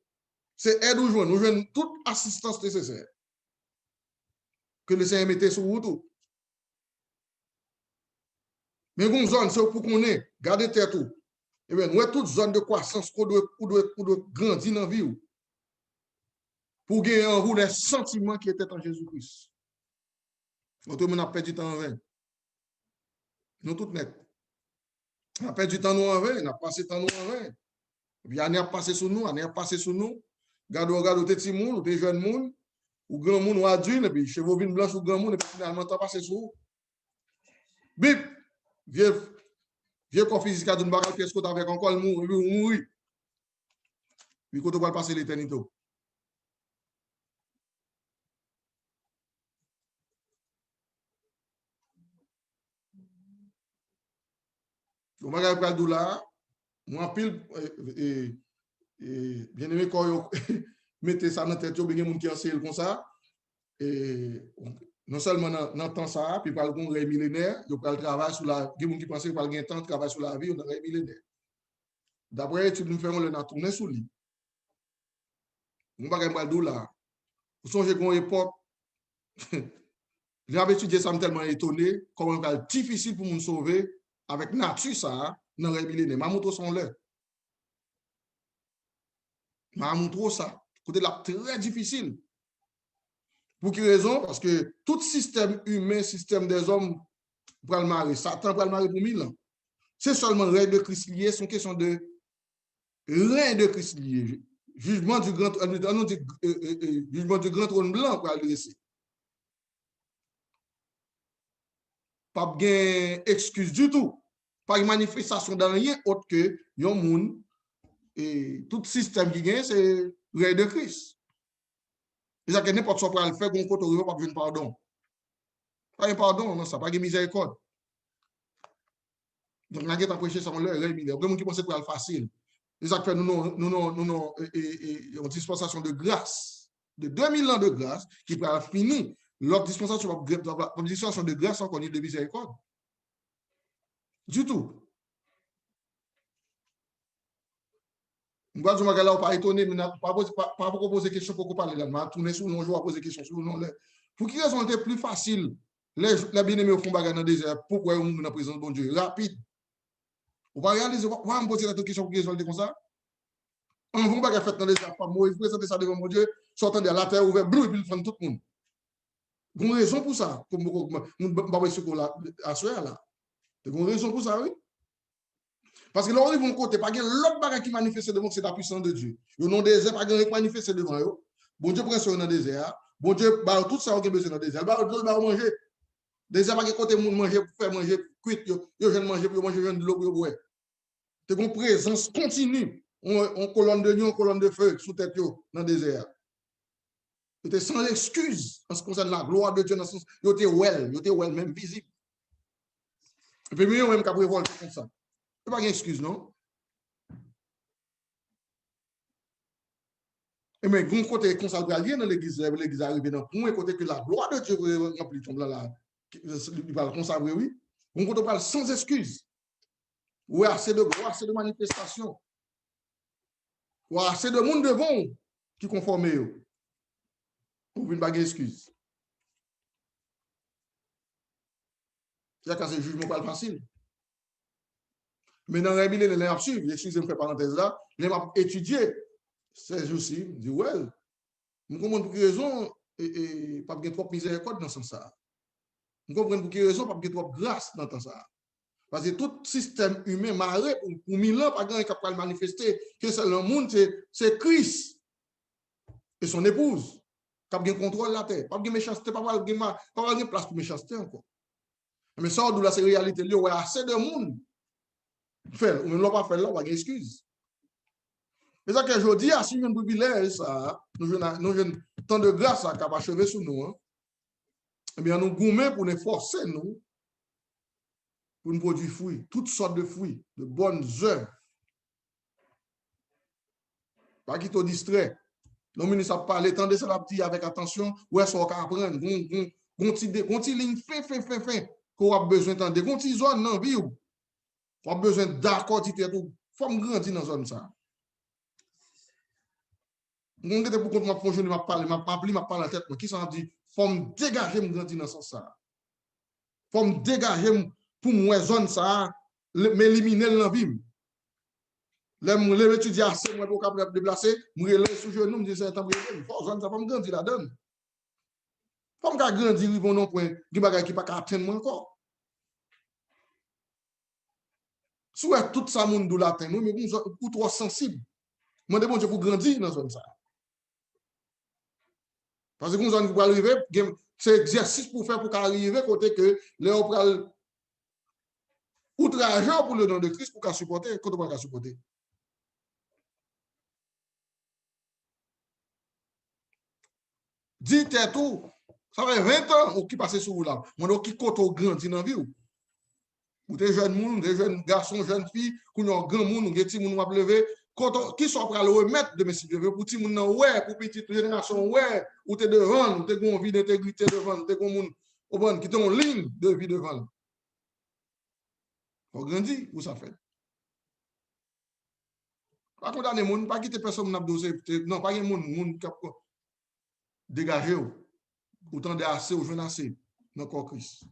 C'est aide ou joindre, nous joignons toute assistance nécessaire. Que le Seigneur mette sur vous. Mais une zone, c'est pour qu'on ait, gardez tête tout. Et bien, nous avons toute zone de croissance qu'on doit grandir dans la vie. Pour gagner en vous les sentiments qui étaient en Jésus-Christ. Autrement, on a perdu du temps en vain. Nous tout net. On a perdu du temps nous en vain, on a passé du temps nous en vain. Et puis, on a passé sur nous, on a passé sur nous. Regardez, des petits monde, des jeunes monde, ou grand monde, ou adulte, et puis chevaux vin blanche ou grand monde, et puis finalement, on a passé sur vous. Bip! Vieux corps physique à d'une bagarre, qu'est-ce que tu as avec encore le mourir? Puis, quand on va passer l'éternité. Donc, je vais vous là, moi, pile, bien aimé, quand mettez ça dans la tête, il y a des gens qui enseignent comme ça. Et non seulement dans le temps ça, puis par le rêve millénaire, il y a le travail sur la vie, il y a des gens qui pensent qu'il y a un temps de travail sur la vie, on a un rêve millénaire. D'après l'étude, nous faisons le tourner sous lui. On va regarder là. Vous songez qu'à une époque, j'avais étudié ça, tellement étonné, comment c'est difficile pour nous sauver avec nature ça, dans le rêve millénaire. Ma montre son là. Ma montre ça. Côté là, très difficile. Pour quelle raison? Parce que tout système humain, système des hommes, pour le marier, Satan pour le marier pour 1000 ans. C'est seulement le règne de Christ lié, c'est une question de règne de Christ lié. Jugement du grand trône blanc pour le laisser. Pas de excuse du tout. Pas de manifestation dans rien autre que yon moun et tout système qui gagne, c'est règne de Christ. C'est-à-dire que n'importe quoi pour le faire, qu'on compte au pas de pardon. Pas de pardon, non, ça, pas de miséricorde. Donc, on a prêché ça, on l'a réuni. Vraiment qui pense pour le facile. C'est-à-dire que nous avons une dispensation de grâce, de 2000 ans de grâce, qui peut finir. L'autre dispensation de grâce, on connaît de miséricorde. Du tout. Je ne vais pas étonné, mais pas poser question pour parler là. Je vais tourner sur nous, je vais poser question sur nous. Pour qui raison était plus facile, les bien-aimés font bagarre dans le désert, pourquoi on est dans la présence de bon Dieu? Rapide. Vous ne pouvez pas réaliser, vous me poser la question pour qui raison comme ça? On ne va pas faire dans le désert, il faut présenter ça devant mon Dieu, sortant de la terre ouverte, bleu, et puis il prend tout le monde. Vous avez raison pour ça, comme vous ne pouvez pas ce qu'on a à soi là. Vous avez raison pour ça, oui. Parce que là, ils vont côté, pas l'autre bagage qui manifeste devant, c'est la puissance de Dieu. Au nom des désert, pas qui manifeste devant eux. Bon Dieu prend ça dans le désert. Bon Dieu, bah, tout ça, on a besoin dans le désert. Bah, manger. Désert, pas côté monde manger pour faire manger, cuite, yo jeune manger pour manger de l'eau pour boire. C'est une présence continue. On colonne de nuit, on colonne de feu sous tête dans le désert. C'était sans excuse en ce qui concerne la gloire de Dieu dans ce sens. Yo était well, même visible. Et puis, mieux, même qu'à prévoir comme ça. C'est pas une excuse, non? Et mais, bon côté, comme ça, vient dans l'église arrive dans le côté que la gloire de Dieu remplit tombe là, il parle comme ça, oui. Bon côté, on parle sans excuse. Oui, assez de gloire, assez de manifestation. Oui, assez de monde devant qui conforme eux. Pour une bague excuse. C'est-à-dire que c'est jugement pas facile. Mais dans la Bible, les absurde, excusez-moi, parenthèse là, les m'a étudié ces jours-ci, je dis, well, nous comprenons pour quelle raison, et pas de trop miséricorde dans ce sens-là. Nous comprenons pour quelle raison, pas de trop grâce dans ce sens-là. Parce que tout système humain, marre pour 1000 ans, pas de qui peut manifester que c'est le monde, c'est Christ et son épouse, qui a bien contrôle la terre. Pas de méchanceté, pas de place pour méchanceté encore. Mais ça, d'où la réalité, il y a assez de monde. Faire, ou même pas faire là, on va une excuse. C'est ça que je dis, si nous avons privilège, nous avons tant de grâce qui a achevé sur nous, hein, eh bien, nous gourmets pour nous forcer, nous, pour nous produire fruits, toutes sortes de fruits, de bonnes œuvres. Pas qui te distrait. Le ministre a parlé, tendez ça la petite avec attention, où est-ce qu'on va apprendre, gonti ligne fin, qu'on a besoin d'entendre, gonti zone dans vie, on a besoin d'accord, tout, faut me grandir dans zone ça. Mon gars pour contre m'a je m'a parlé en tête qui ça dit faut me dégager me grandir dans ce sens ça. Faut me dégager pour moi zone ça m'éliminer dans vie. Les étudiants assez moi pour capable déplacer, me relève sous genou me dire c'est temps faut zone ça faut me grandir la donne. Faut me grandir ils vont non point qui bagay qui pas atteindre moi encore. Soit tout ça monde dou l'atteindre mais ou trop sensible. Moi de bon Dieu pour grandir dans zone ça. Parce que nous allons arriver, c'est exercice pour faire pour arriver côté que les pral outrager pour le nom de Christ pour qu'à supporter, quand on va supporter. Dites tout, ça fait 20 ans qui passe sur vous là. Mon qui côté grandi dans la vie. Ou des jeunes garçons, jeunes filles, qui ont grand monde, des petits monde va lever, qui sont prêts à le remettre de mes pour petit monde ouais, pour petite génération ouais, ou t'es devant, ou t'es une vie d'intégrité devant, t'es un monde qui est en ligne de vie devant. On grandit, où ça fait? Pas condamner monde, pas quitter personne n'a dosé, non, pas un monde qui a dégagé ou tendez assez ou jeune assez dans le corps Christ.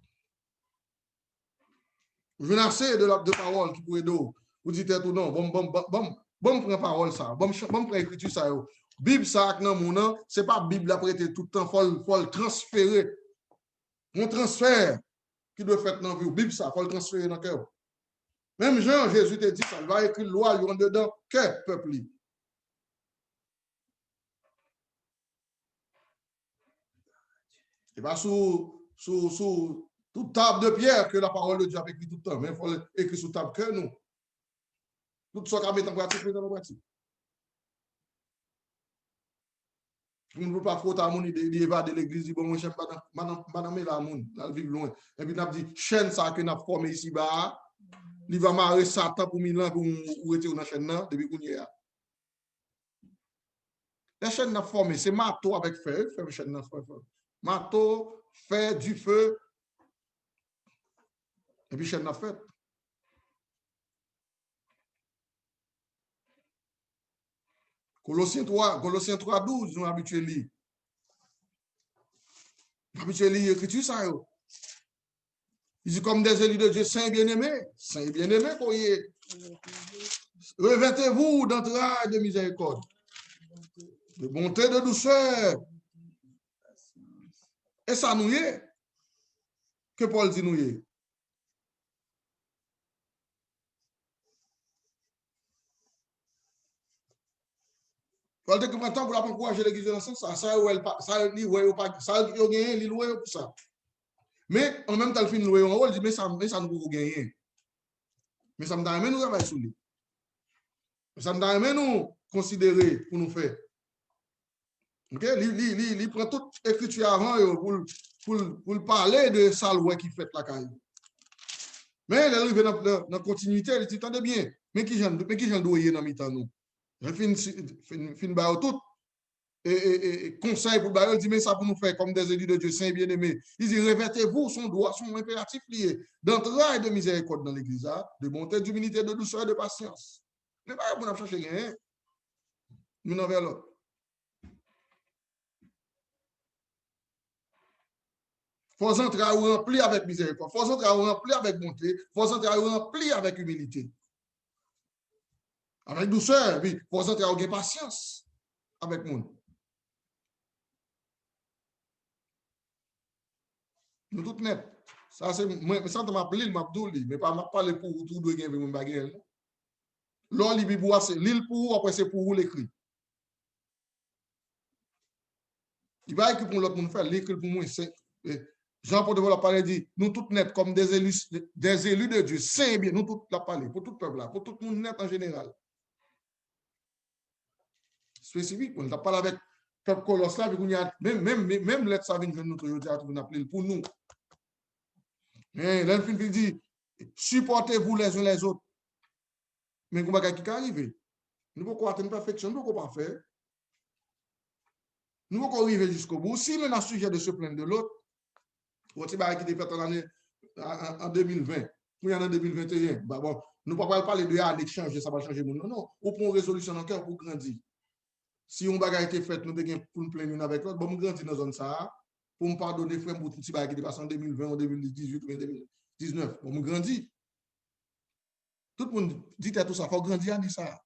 Jeune assez de parole qui pourrait d'eau. Vous dites tout non, bon prend parole ça, bon prend écriture ça. Bible ça non mon c'est pas Bible après tout le temps faut le transférer. Mon transfert qui doit faire dans vie, Bible ça faut le transférer dans cœur. Même Jean, Jésus te dit ça, il va écrire loi, il y a dedans, que peuple. Et pas sous toute table de pierre que la parole de Dieu a écrit tout le temps, mais il faut écrire sous table que nous. Tout ce qu'on met en pratique, dans la pratique. On ne peut pas frotter à mon idée d'évader l'église, dit bon, mon chef, madame, là, mon, là, vivre loin. Et puis, on a dit, chaîne ça que nous avons formé ici, bah, il va marrer Satan pour 1000 ans pour retirer dans la chaîne, depuis qu'on y est. La chaîne n'a formé, c'est marteau avec fer, fait chaîne n'a formé. Marteau, fer, du feu, et puis chaîne n'a fait. Colossiens 3, 12, nous habitués à lire. Habitués à lire l'écriture, ça, yo. Il dit comme des élus de Dieu, saints bien-aimés, qu'on y est. Revêtez-vous d'entrailles de miséricorde, de bonté, de douceur. Et ça nous y est. Que Paul dit nous y est. Paul dit que maintenant, pour encourager l'église de l'ensemble, ça, il y a l'île pour ça. Mais en même temps, le film loué, on dit, mais ça nous peut gagner. Mais ça me donne nous travailler sur lui. Ça me donne nous considérer pour nous faire. Ok? Il prend toute écriture avant pour parler de ça qui fait la caille. Mais il arrive dans la continuité, il dit, attendez bien, mais qui j'en dois dans mi-temps nous? Je finis par tout. Et conseil pour Bayer, il dit, mais ça pour nous faire comme des élus de Dieu saints bien-aimés. Il dit, revêtez-vous son droit, son impératif lié d'entrailles de miséricorde dans l'église, de bonté, d'humilité, de douceur, de patience. Mais pas pour nous chercher rien. Nous n'en vers l'autre. Faut entrer à remplir avec miséricorde, faut entrer à remplir avec bonté, faut entrer à remplir avec humilité. Avec douceur, oui, faut entrer à avoir patience avec nous. Nous tous net. Ça, c'est moi, ça m'a appelé, il m'a dit, mais pas m'a parlé pour tout de gain, mon bagage. L'on lit Biboua, c'est l'île pour, après c'est pour vous l'écrit. Il va écrire pour l'autre monde faire, l'écrit pour moi, c'est. Jean-Paul de Valois parler dit, nous tous net comme des élus de Dieu, saints bien, nous tous la parler, pour tout peuple là, pour tout le monde net en général. Spécifique, on t'a parlé avec peuple colosse là, même l'être ça vient de notre théâtre, on appelle pour nous. L'enfant dit, supportez-vous les uns les autres. Mais comment qui arrive? Nous ne pouvons pas atteindre perfection, nous ne pouvons pas faire. Nous ne pouvons pas arriver jusqu'au bout. Si nous avons sujet de se plaindre de l'autre, on qui était fait en 2020, nous en 2021, bah bon, nous ne pouvons pas parler de l'année qui change, ça va changer. Non, non, on prend une résolution dans le cœur pour grandir. Si on bagage été fait, nous devons pour nous plaindre avec l'autre, bon, nous grandir dans la zone ça, pour nous pardonner, frère, pour tout ce qui est passé en 2020, en 2018 ou en 2019. Bon, nous grandir. Tout le monde dit tout ça, il faut grandir à dire ça.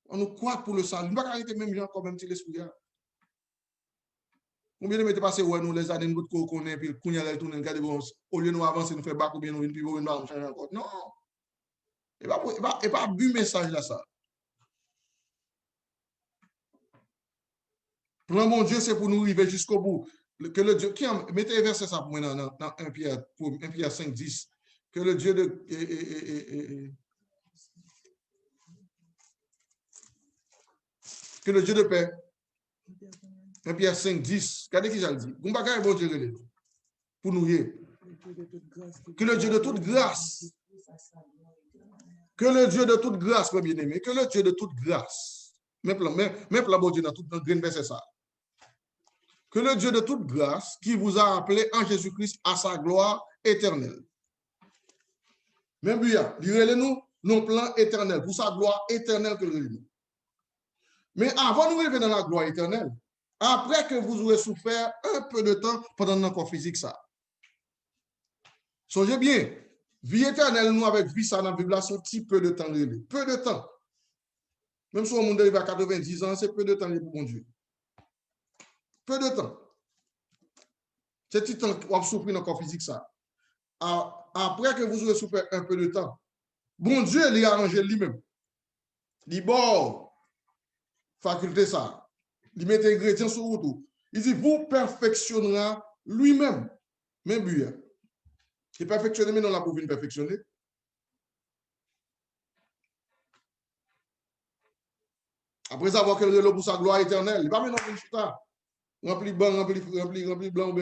On nous croit pour le salut. Nous ne pouvons pas arrêter même gens comme un petit l'esprit. Combien de temps passé, ouais, nous, les années, nous qu'on connaît, puis qu'on y a tourné, au lieu de nous avancer, nous faire bac ou bien nous, puis nous changer encore. Non. Et pas bu message là, ça. Plan mon Dieu, c'est pour nous arriver jusqu'au bout. Que le Dieu, mettez verset ça pour moi dans 1 Pierre 5, 10. Que le Dieu que le Dieu de paix, 1 Pierre 5, 10, regardez qui j'ai dit. Vous ne bon Dieu pour nous y. Que le Dieu de toute grâce, que le Dieu de toute grâce, mes bien-aimés, que le Dieu de toute grâce, même la bon Dieu dans tout le green verset ça. Que le Dieu de toute grâce, qui vous a appelé en Jésus-Christ à sa gloire éternelle. Même bien, direz-le-nous, nos plans éternels, pour sa gloire éternelle que nous. Mais avant de nous arriver dans la gloire éternelle, après que vous aurez souffert un peu de temps pendant notre corps physique, ça. Songez bien, vie éternelle, nous, avec vie, ça, dans la Bible, c'est un petit peu de temps. Peu de temps. Même si on monde arrive à 90 ans, c'est peu de temps pour mon Dieu. Peu de temps. C'est petit temps qu'on a souffert dans le corps physique, ça. Après que vous aurez souffert un peu de temps, bon Dieu, il a arrangé lui-même. Il bon, faculté ça. Il met des ingrédients sur vous. Il dit, vous perfectionnerez lui-même. Même but. Il perfectionne, mais non, la pour venir perfectionner. Après avoir qu'elle relève pour sa gloire éternelle. Il va maintenant pour chita. Rempli blanc, rempli blanc,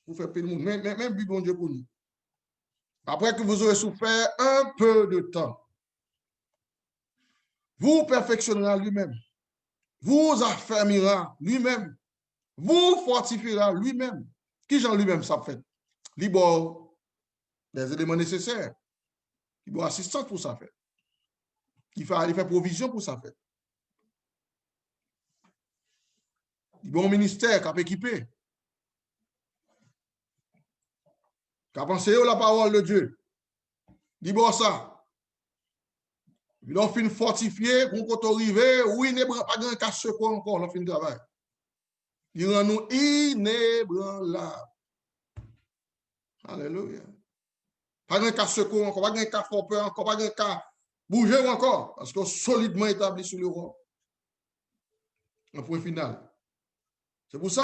pour faire payer le monde. Même but bon Dieu pour nous. Après que vous aurez souffert un peu de temps, vous perfectionnera lui-même, vous affermira lui-même, vous fortifiera lui-même. Qui Jean lui-même ça fait? Libre des éléments nécessaires. Il doit assistance pour ça faire. Il fait provision pour ça faire. Il doit un ministère qui a équipé. Qui a pensé la parole de Dieu. Il doit ça. Il doit fin fortifié, qu'on peut arriver, oui, il n'est pas grand casse quoi encore, l'on fin travail. Il rend nous inébranlables. Alléluia. Pas grand casse quoi encore, pas grand cas fort peur encore, pas grand cas bouger encore, parce que solidement établi sur le roi. Un point final. C'est pour ça,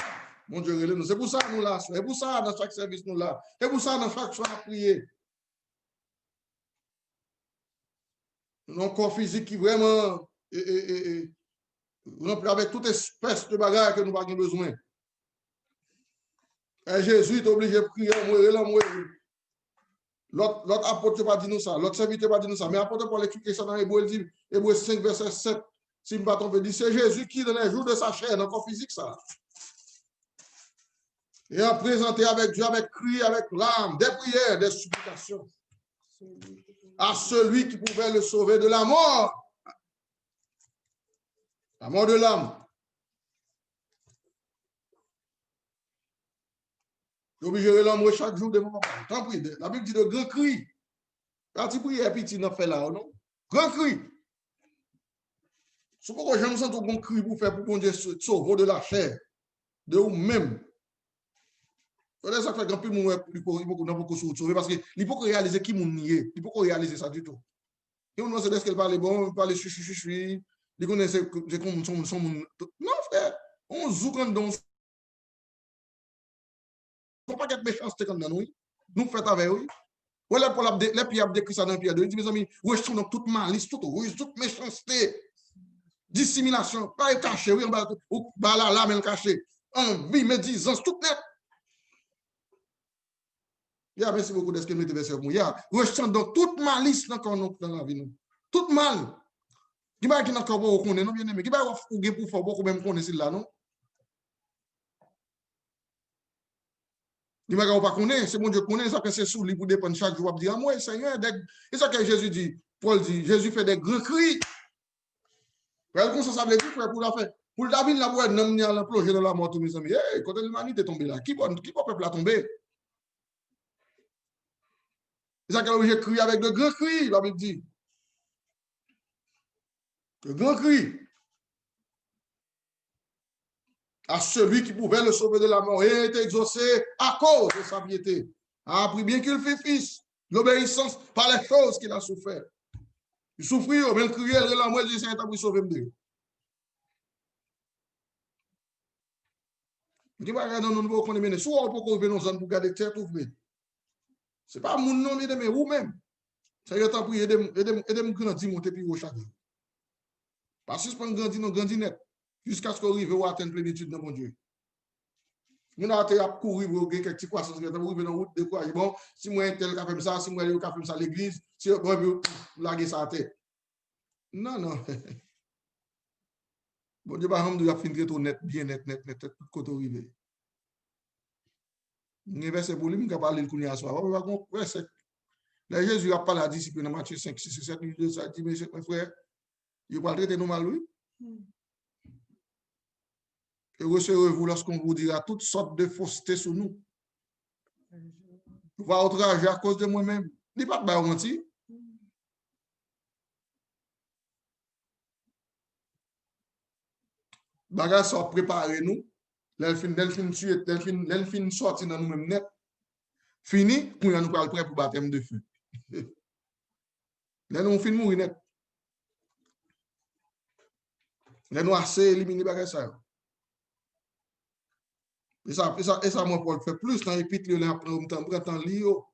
mon Dieu, c'est pour ça nous là, c'est pour ça dans chaque service nous là, c'est pour ça dans chaque soir à prier. Un corps physique qui vraiment rempli avec toute espèce de bagarre que nous n'avons pas besoin. Et Jésus est obligé de prier, mourir. L'autre apôtre n'a pas dit nous ça, l'autre serviteur n'a pas dit nous ça, mais l'apôtre Paul explique ça dans Hébreu 5, verset 7. Si je ne me trompe, dit c'est Jésus qui, dans les jours de sa chair, dans le corps physique, ça. Et a présenté avec Dieu, avec cri, avec larmes, des prières, des supplications à celui qui pouvait le sauver de la mort de l'âme. Il est obligé de l'homme chaque jour de moment. Tant pis, la Bible dit de grand cri. Quand tu pries, et puis tu n'as fait là, non? Grand cri. C'est pourquoi j'aime ça, ton grand cri pour faire pour bon Dieu sauver de la chair, de vous-même. C'est ça fait grand peu il faut sauver parce qu'il ne peut pas réaliser qui mon nié. Il ne peut pas réaliser ça du tout. Et on sait qu'elle parle bon, il parle chuchu. Il connaît comme son. Non, frère. On zouk en don. Il ne faut pas être méchanceté comme nous. Nous faisons avec eux. Voilà pour les pierres décrit ça dans Pierre 2. Il dit, mes amis, oui, je trouve toute malice, toute ruse, toute méchanceté, dissimulation, pas caché, oui, on va là, mais caché. Envie, médisance, tout net. Ya, merci beaucoup de ce que nous devons faire. Ya, rejetant donc toute malice dans la vie. Toute mal. Qui va qui n'a pas pour connaître, non bien aimé. Qui va pour faire beaucoup même connaître là, non? Qui va pas connaître, c'est bon Dieu connaît, ça que c'est sous lui pour dépendre chaque jour. Dire, moi, Seigneur, c'est ça que Jésus dit. Paul dit, Jésus fait des grands cris. Comme ça veut dire, pour la faire. Pour David, la boîte, non, il a plongé dans la mort, tous mes amis. Hey, quand l'humanité est tombée là, qui peut peuple la tomber? C'est ça qu'il a obligé de crier avec de grands cris, la Bible dit. De grands cris. À celui qui pouvait le sauver de la mort et a été exaucé à cause de sa piété. A appris bien qu'il fit fils, l'obéissance par les choses qu'il a souffert. Il souffrit, mais il criait, il a moi, il dit, c'est un sauver de il dit, non, nous pouvons mener. Soit on peut trouver nos zones pour garder terre ouverte. Ce n'est pas mon nom, mais vous-même. Ça y est, tant pis, aidez-moi grandir, monter plus haut chaque jour. Parce que si on grandit net, jusqu'à ce qu'on arrive à atteindre plénitude de mon Dieu. Nous avons couru pour quelques petits croissants, nous avons arrivé dans la route de quoi. Bon, si moi, un tel qui a fait ça, si moi, un tel qui a fait ça à l'église, si moi, je larguer ça à tête. Non. Bon Dieu, par exemple, nous avons fini tout net, bien net, tout côté arrivé. Nous verset pour lui, nous avons parlé de l'Kounia à soi. Là, Jésus a parlé à la discipline dans Matthieu 5, 6, 7, 8, 2, ça dit, mes frères, il va traiter nous mal, oui. Et recevrez-vous lorsqu'on vous dira toutes sortes de faussetés sur nous. Vous va outrager à cause de moi-même. Il n'y a pas de mentir. Bagage soit préparé nous. L'elfin sorti dans nous-mêmes net. Fini, pour nous parler prêt pour baptême de feu. Là, nous finissons mourir net. Là, nous assez éliminer bagage ça. Et ça, moi, Paul fait plus dans l'épître, il prend temps lio.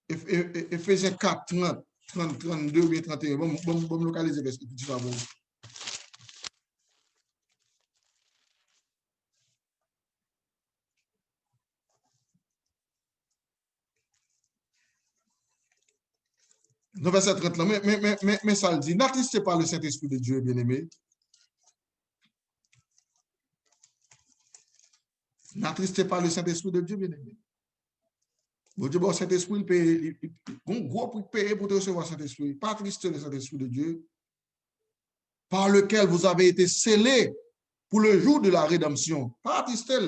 Éphésiens 4, 30. 30, 32 ou bien 31. Bon, localiser parce que tu vas bon. Dans verset 30 là, mais ça le dit, n'attristez pas le Saint-Esprit de Dieu, bien-aimé. N'attristez pas le Saint-Esprit de Dieu, bien-aimé. Bon Dieu, bon Saint-Esprit, il paye, un gros pour payer pour te recevoir Saint-Esprit. Pas attrister le Saint-Esprit de Dieu, par lequel vous avez été scellés pour le jour de la rédemption. Pas attrister,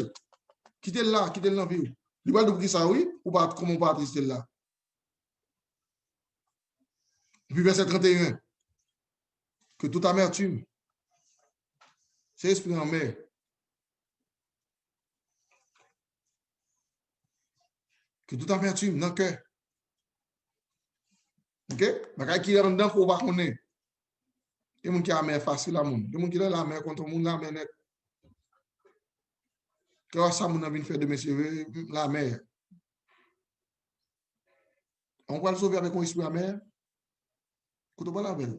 quittez-le là, quittez-le dans la vie. Il va dire ça, oui, ou pas, comment pas attrister là. Et puis verset 31, que toute amertume, c'est esprit en mer. Que toute amertume dans le cœur. OK? Bagay qui est en dedans, il faut pas connaître. Il y a des gens qui ont la mer facile à monde. Il y a des gens qui ont la mer contre le monde, la mer net. Quand ça, mon a faire de messieurs, la mer. On va le sauver avec un esprit à mer. Quand on va la belle.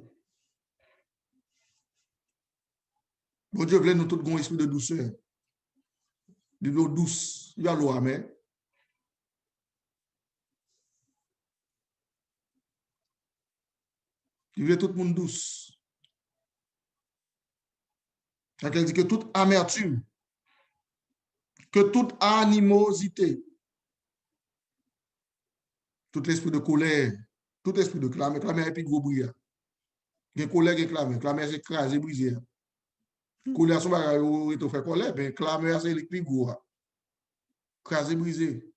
Bon Dieu, voulait nous tous un esprit de douceur. De l'eau douce. Il y a l'eau à mer. Il voulait tout le monde douce. Donc, elle dit que toute amertume, que toute animosité, tout l'esprit de colère, tout esprit de clameur, clameur est plus gros brillant. Il y a colère et clameur, clameur c'est écrasé, brisé. Colère, son bagage, il fait colère, mais clameur c'est le plus gros. Écrasé, brisé.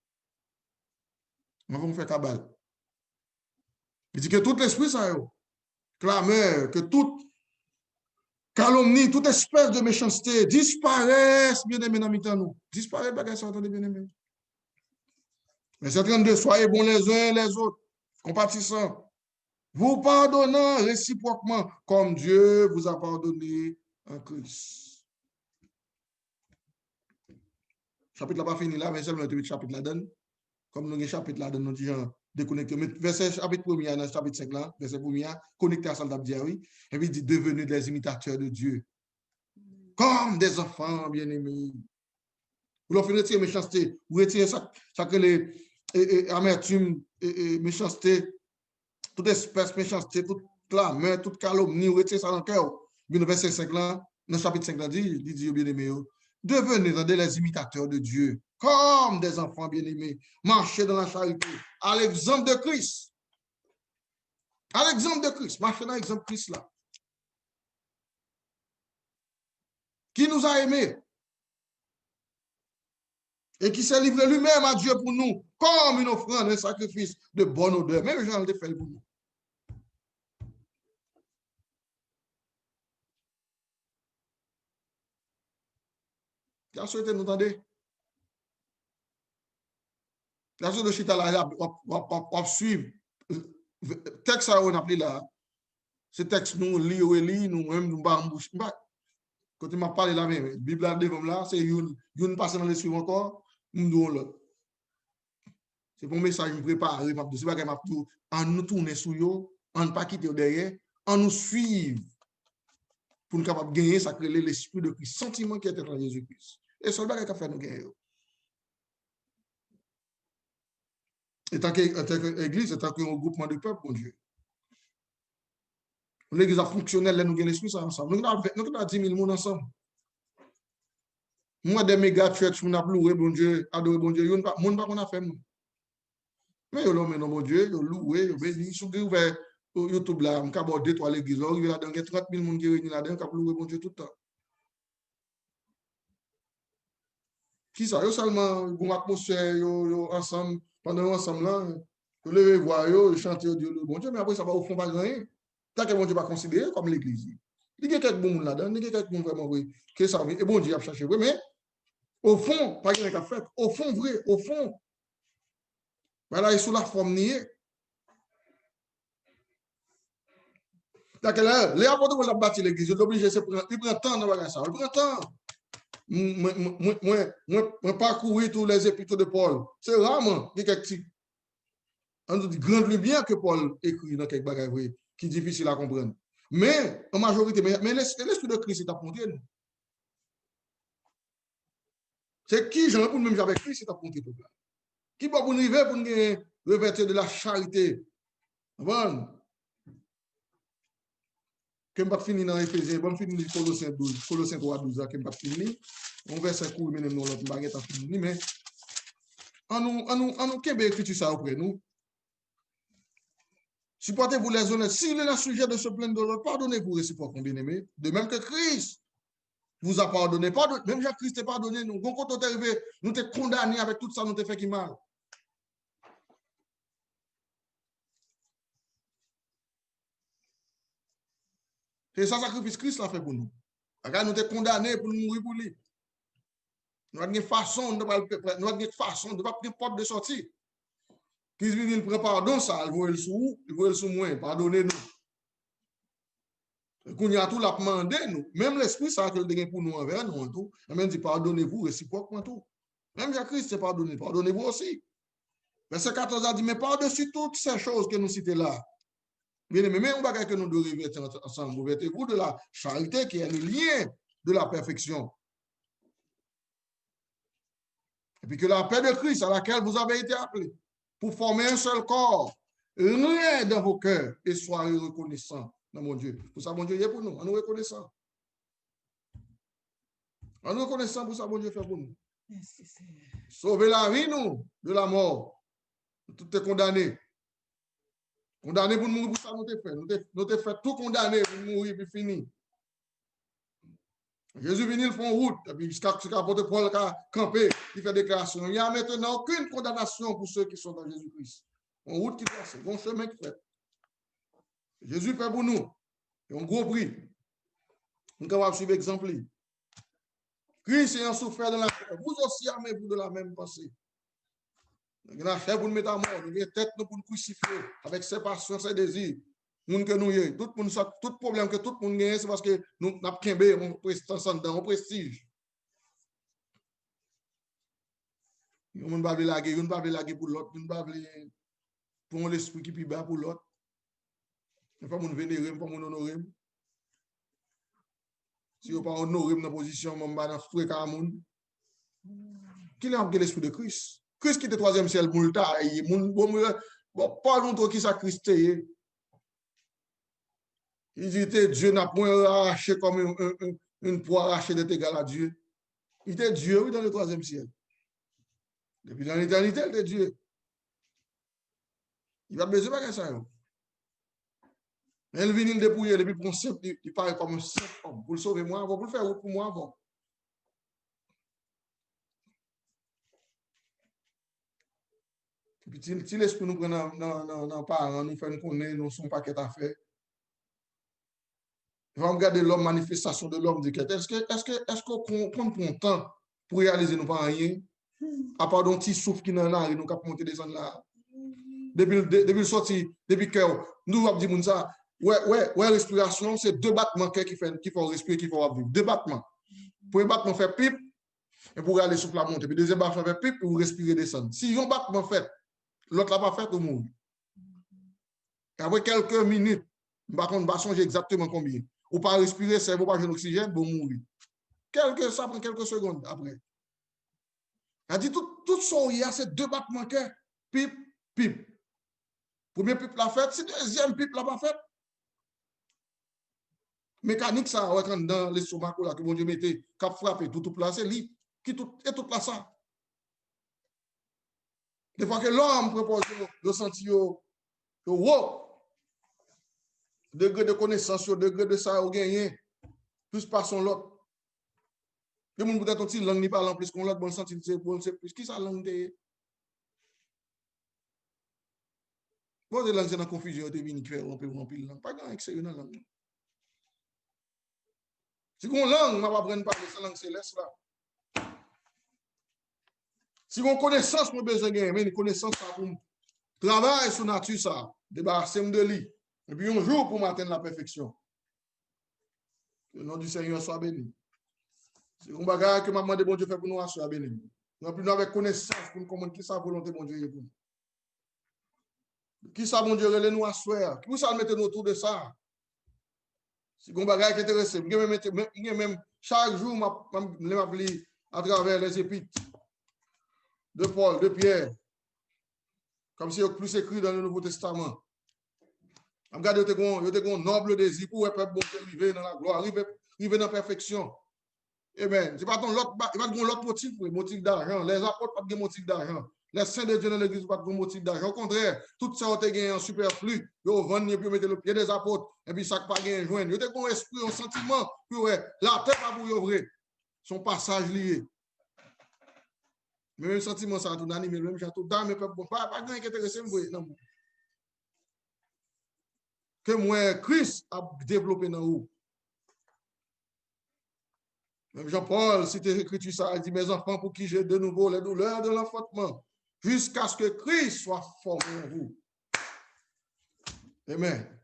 On va faire cabale. Il dit que tout l'esprit, ça, clameur, que toute calomnie, toute espèce de méchanceté disparaissent, bien aimés dans nous. Disparaît, bagage, ça, attendez, bien aimés. Verset 32, soyez bons les uns les autres, compatissants, vous pardonnant réciproquement, comme Dieu vous a pardonné en Christ. Chapitre là pas fini là, mais seulement 8 chapitres là donne. Comme nous avons un chapitre là, nous disons déconnecté. Mais verset chapitre 1er, dans chapitre 5 là, verset 1er, connecté à ça, oui. Et puis il dit devenez des imitateurs de Dieu. Comme des enfants bien-aimés. Vous leur faites retirer méchanceté, vous retirez ça que les amertume, méchanceté, toute espèce de méchanceté, toute clameur, toute calomnie, vous retirez ça dans le cœur. Bien le verset 5 là, dans le chapitre 5 là, il dit bien-aimés, devenez des imitateurs de Dieu, comme des enfants bien-aimés, marchez dans la charité, à l'exemple de Christ. À l'exemple de Christ, marchez dans l'exemple de Christ là. Qui nous a aimés et qui s'est livré lui-même à Dieu pour nous, comme une offrande, un sacrifice de bonne odeur. Même Jean le fait pour nous. Qui a souhaité nous entendre? La chose de Chita là, on suivre. Texte ça, on a appelé là. Ce texte, nous lit, nous même nous bas en bouche. Quand tu m'as parlé là même, Bible là devant là, c'est une passe dans les suivants encore, nous là. C'est pour message me préparer, c'est pas que m'a tout en nous tourner sur yo, en pas quitter derrière, en nous suivre pour nous capable gagner ça créer l'esprit de Christ, sentiment qui était dans Jésus-Christ. Et ça va faire nous gagner. Et tant qu'église, et tant qu'un regroupement de peuple, mon Dieu. L'église fonctionnelle, nous gagnons l'esprit ensemble. Nous avons 10 000 personnes ensemble. Moi, des méga church, on a loué, bon Dieu, adoré, bon Dieu, on pas qu'on a fait. Mais yo l'homme, non, bon Dieu, yo loué, yo béni, sous ouvert YouTube là, on a abordé 2-3 l'église, on arrive là-dedans, il y a 30 000 personnes qui réunis là-dedans, qui ont loué, bon Dieu, tout le temps. Qui ça? Yo seulement, bon atmosphère, yo ensemble, pendant ensemble là, yo lever voix, yo chanter Dieu, bon Dieu, mais après ça va au fond pas gagner. Tant que bon Dieu va considérer comme l'église. Il y a quelques gens là-dedans, il y a quelques gens vraiment oui, qui savent, et bon Dieu a cherché, oui, mais au fond, pas qu'il y a fait, au fond, vrai, au fond, voilà, il est sous la forme niée. D'accord, les apôtres vont bâtir l'église, ils sont obligés, ils prennent temps de faire ça, ils prennent temps. Moi, parcourir tous les épîtres de Paul, c'est rarement, il y a quelques On nous dit grande lumière que Paul écrit dans quelques bagages qui est difficile à comprendre. Mais, en majorité, mais l'esprit de Christ est apporté. C'est qui, j'en ai pour même avec Christ, c'est apporté. Qui va pour nous arriver pour nous revêtir de la charité? Bon. Que je ne vais pas finir dans Éphésiens, je vais finir dans Colossiens 12, Colossiens 3, 12, que je ne vais pas finir. On verset court, mais nous, l'autre baguette à finir. Mais, en nous, qu'est-ce que ça auprès nous? Supportez-vous les honnêtes. S'il est le sujet de se plaindre de l'autre, pardonnez-vous réciproquement, bien-aimés. De même que Christ vous a pardonné. Même Christ t'a pardonné, nous. Donc, quand on est arrivé, nous t'es condamné avec tout ça, nous t'es fait qui mal. C'est ça sacrifice Christ l'a fait pour nous. Nous t'es condamné pour nous mourir pour lui. Nous avons une façon, nous avons une façon, nous avons une porte de sortie. Christ vient, il prend pardon, ça, il voit le sous moi, pardonnez-nous. Qu'on y a tout la demandé, nous. Même l'esprit, ça, que le pour nous envers nous, tout. Même dit, pardonnez-vous réciproquement tout. Même Christ s'est pardonné, pardonnez-vous aussi. Verset 14 a dit, mais par-dessus toutes ces choses que nous citons là, bien aimé, même bagage que nous devons revêtir ensemble, revêtez-vous de la charité qui est le lien de la perfection. Et puis que la paix de Christ à laquelle vous avez été appelés pour former un seul corps, rien dans vos cœurs et soyez reconnaissants dans mon Dieu. Pour ça, mon Dieu est pour nous. En nous reconnaissant. En nous reconnaissant pour ça, mon Dieu fait pour nous. Sauver la vie, nous, de la mort. Tout est condamné. Condamné pour nous mourir, pour ça, nous t'es fait. Nous t'es fait tout condamné pour mourir, puis fini. Jésus vient, il fait en route, et puis jusqu'à l'apôtre Paul qui a campé, il fait déclaration. Il n'y a maintenant aucune condamnation pour ceux qui sont dans Jésus-Christ. En route qui passe, bon chemin qui fait. Jésus fait pour nous. Et un gros prix. Nous avons suivre l'exemple. Christ ayant souffert de la chair, vous aussi armez-vous de la même pensée. La chair pour nous mettre à mort, nous avons tête pour nous crucifier avec ses passions, ses désirs. Tout problème que tout le monde gagne, c'est parce que nous avons quimé, on prestige. On ne va pas laguer, on ne va pas laguer pour l'autre, on ne va pas pour l'esprit qui est bas pour l'autre. Il faut qu'on vénérer, il faut qu'on honorer. Si on ne pas honorer dans la position, on va dans le frère monde. Qui est l'esprit de Christ? Christ qui était troisième ciel, Moulta, pas longtemps qui ça Christ est. Il dit Dieu n'a point arraché comme une poire arrachée d'être égal à Dieu. Il était Dieu, oui, dans le troisième ciel. Depuis dans l'éternité, il était Dieu. Il va besoin de ça. Elle vient le dépouiller, depuis pour il paraît comme un simple homme. Pour le sauver moi avant, pour le faire pour moi avant. Et puis, si l'esprit nous prend dans parents, nous fait nous connaître, nous sommes pas qu'à faire. On va regarder l'homme, manifestation de l'homme. Est-ce qu'on prend le temps pour réaliser nos parents rien? À part d'un petit souffle qui est dans la rue, nous capons monter descendre là. Depuis le sorti, depuis que nous avons dit ça, ouais, respiration, c'est deux battements qui font respirer, qui font vivre. Deux battements. Pour un battement fait pipe, et pour aller souffler la monter. Puis deuxième battement fait pipe, pour respirer descendre. Si un battement fait, l'autre l'a pas fait, tout le monde. Après quelques minutes, par contre, on va changer exactement combien. Ou pas respirer, cerveau pas jeune oxygène, bon mourir. Ça prend quelques secondes après. Elle dit tout son il y a ces deux battements que pipe, pipe. Premier pipe l'a fait, c'est deuxième pipe l'a pas fait. Mécanique ça, on va dans l'estomac là, que mon Dieu mettait, cap frappé, tout placé, lui, qui tout placé. Des fois que l'homme propose de sentir wow, degré de connaissance, degré de ça, au gagné, plus par son l'autre. Le monde peut-être aussi langue ni parle plus qu'on l'autre, bon sentir, c'est bon, c'est plus. Qui ça langue de? Bon, de langue, c'est dans confusion, de vini, faire romper, langue. Pas grand excès dans la langue. Si on langue, on va apprendre à parler cette langue céleste là. Si on connaissance, on a besoin de gagner, mais une connaissance pour travailler sur la nature, ça, débarrasser de lui. Et puis un jour pour m'atteindre la perfection. Que le nom du Seigneur soit béni. C'est un bagage que m'a demandé bon Dieu fait pour nous, soit béni. Nous avons avec connaissance pour nous comprendre qui sa volonté bon Dieu est pour nous. Qui ça, mon Dieu, relève nous à soi? Qui ça mettre nous autour de ça? Si vous avez qui intéressé, même chaque jour, je m'appelle à travers les épîtres de Paul, de Pierre, comme si il y a plus écrit dans le Nouveau Testament. Je regarde, il y a un noble désir pour le peuple bon Dieu arriver dans la gloire, arriver dans la perfection. Amen. C'est pas l'autre motif, motif d'argent. Les apôtres pas de motif d'argent. Les saints de Dieu dans l'église pas de motif d'argent. Au contraire, tout ça ont gagné en superflu. Ils ont vendu et puis mettre le pied des apôtres. Et puis ça n'a pas gagné joindre. Ils ont un esprit, un sentiment. Puis ouais, la terre pas pour ouvrir. Son passage lié. Mais même sentiment, ça a tout animé. Même château d'âme, mais pas grand qui intéressé. Que moi, Christ a développé dans vous. Même Jean-Paul, si tu écrit ça, il dit, mes enfants, pour qui j'ai de nouveau les douleurs de l'enfantement, jusqu'à ce que Christ soit formé en vous. Amen.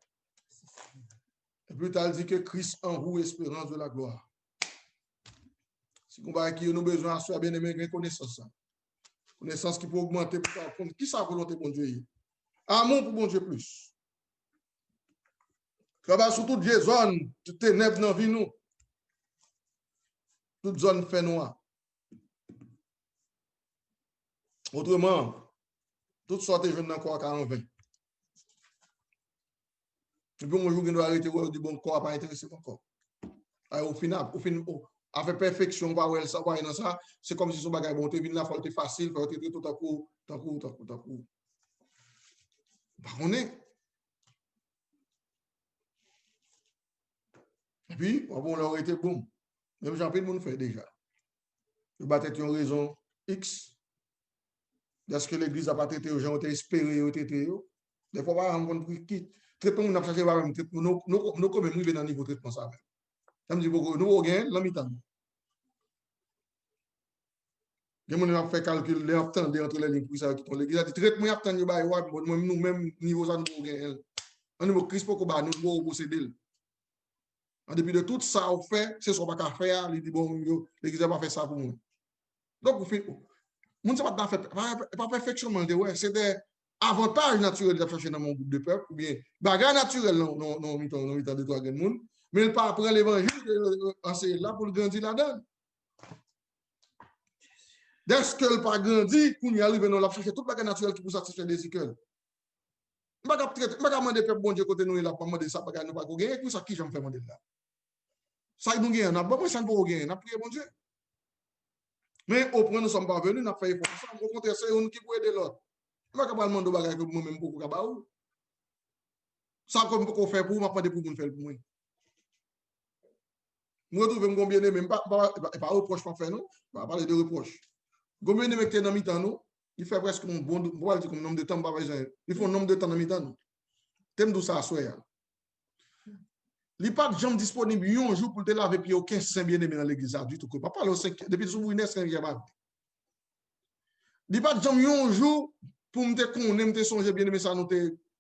Et plus tard, il dit que Christ en vous, espérance de la gloire. Si vous avez besoin de soi, bien aimé, une connaissance. Connaissance qui peut augmenter. Qui ça volonté pour Dieu? Amour pour bon Dieu plus. Travail sur toutes les zones, toutes les ténèbres dans la vie, nous. Toute zone fait noir. Autrement, toutes sortes de jeunes encore à 40-20. Et puis, on joue qui doit arrêter, on dit, bon, corps pas intéressé encore. Au final, avec perfection, pas ouais, ça, dans ça, c'est comme si son bagage bon, tu là, faut facile, faut être tout à coup. On est. Et puis, on leur été boum. Même Jean-Pierre, le monde fait déjà. Il va être une raison X. Est-ce que l'église n'a pas traité aux gens, ont espéré, ont été. Des fois, on rencontre qui. Traitement, on a cherché, nous, quand même, nous, dans le niveau de traitement, ça. Ça me dit beaucoup, nous, on gagne, l'amitant. Les gens ont fait calcul, les attendent entre les lignes pour ça. L'église a dit, traitement, attendent, nous-mêmes, niveau ça, nous, on gagne. Au niveau Christ, pour qu'on nous, nous, posséder. En dépit de tout ça, on fait, c'est ce qu'on va faire, il dit, bon, l'église n'a pas fait ça pour nous. Donc, mon ne pas perfectionnement, c'est des avantages naturels de chercher dans mon groupe de peuple, ou bien bagarre naturel non de toi monde, mais il pas prendre l'évangile, c'est là pour le grandir là-dedans. Dès ce qu'elle pas grandi, qu'on y arrive, on l'a cherché toute bagarre naturelle qui pour satisfaire des écoles. Je ne vais pas demander peuple bon Dieu côté nous, il a pas demandé ça, bagarre nous pas gagner, tout ça qui j'en fais demander là. Ça nous gagne, on a pas ça pour gagner, on a prié bon Dieu. Mais au point, nous ne sommes pas venus, nous avons fait pour ça. Au contraire, c'est une qui peut aider l'autre. Je ne vais pas demander de bagages que moi-même pour vous. Ça, comme vous faire pour vous, je ne vais pas pour vous faire pour moi. Moi, je trouve combien de même pas reproche pas faire, non? Je vais parler de reproche. Combien de mecs qui sont dans mi-temps, non? Il fait presque un bon nombre de temps, il faut un nombre de temps dans mi-temps. Thème de ça à soi. Il n'y a pas de gens disponibles un jour pour te laver pied aucun saint bien-aimé dans l'église du tout. Pas parler au 5 depuis que vous naissez, il n'y a pas. Il n'y a pas de gens un jour pour me connaître, me songer bien-aimé, ça nous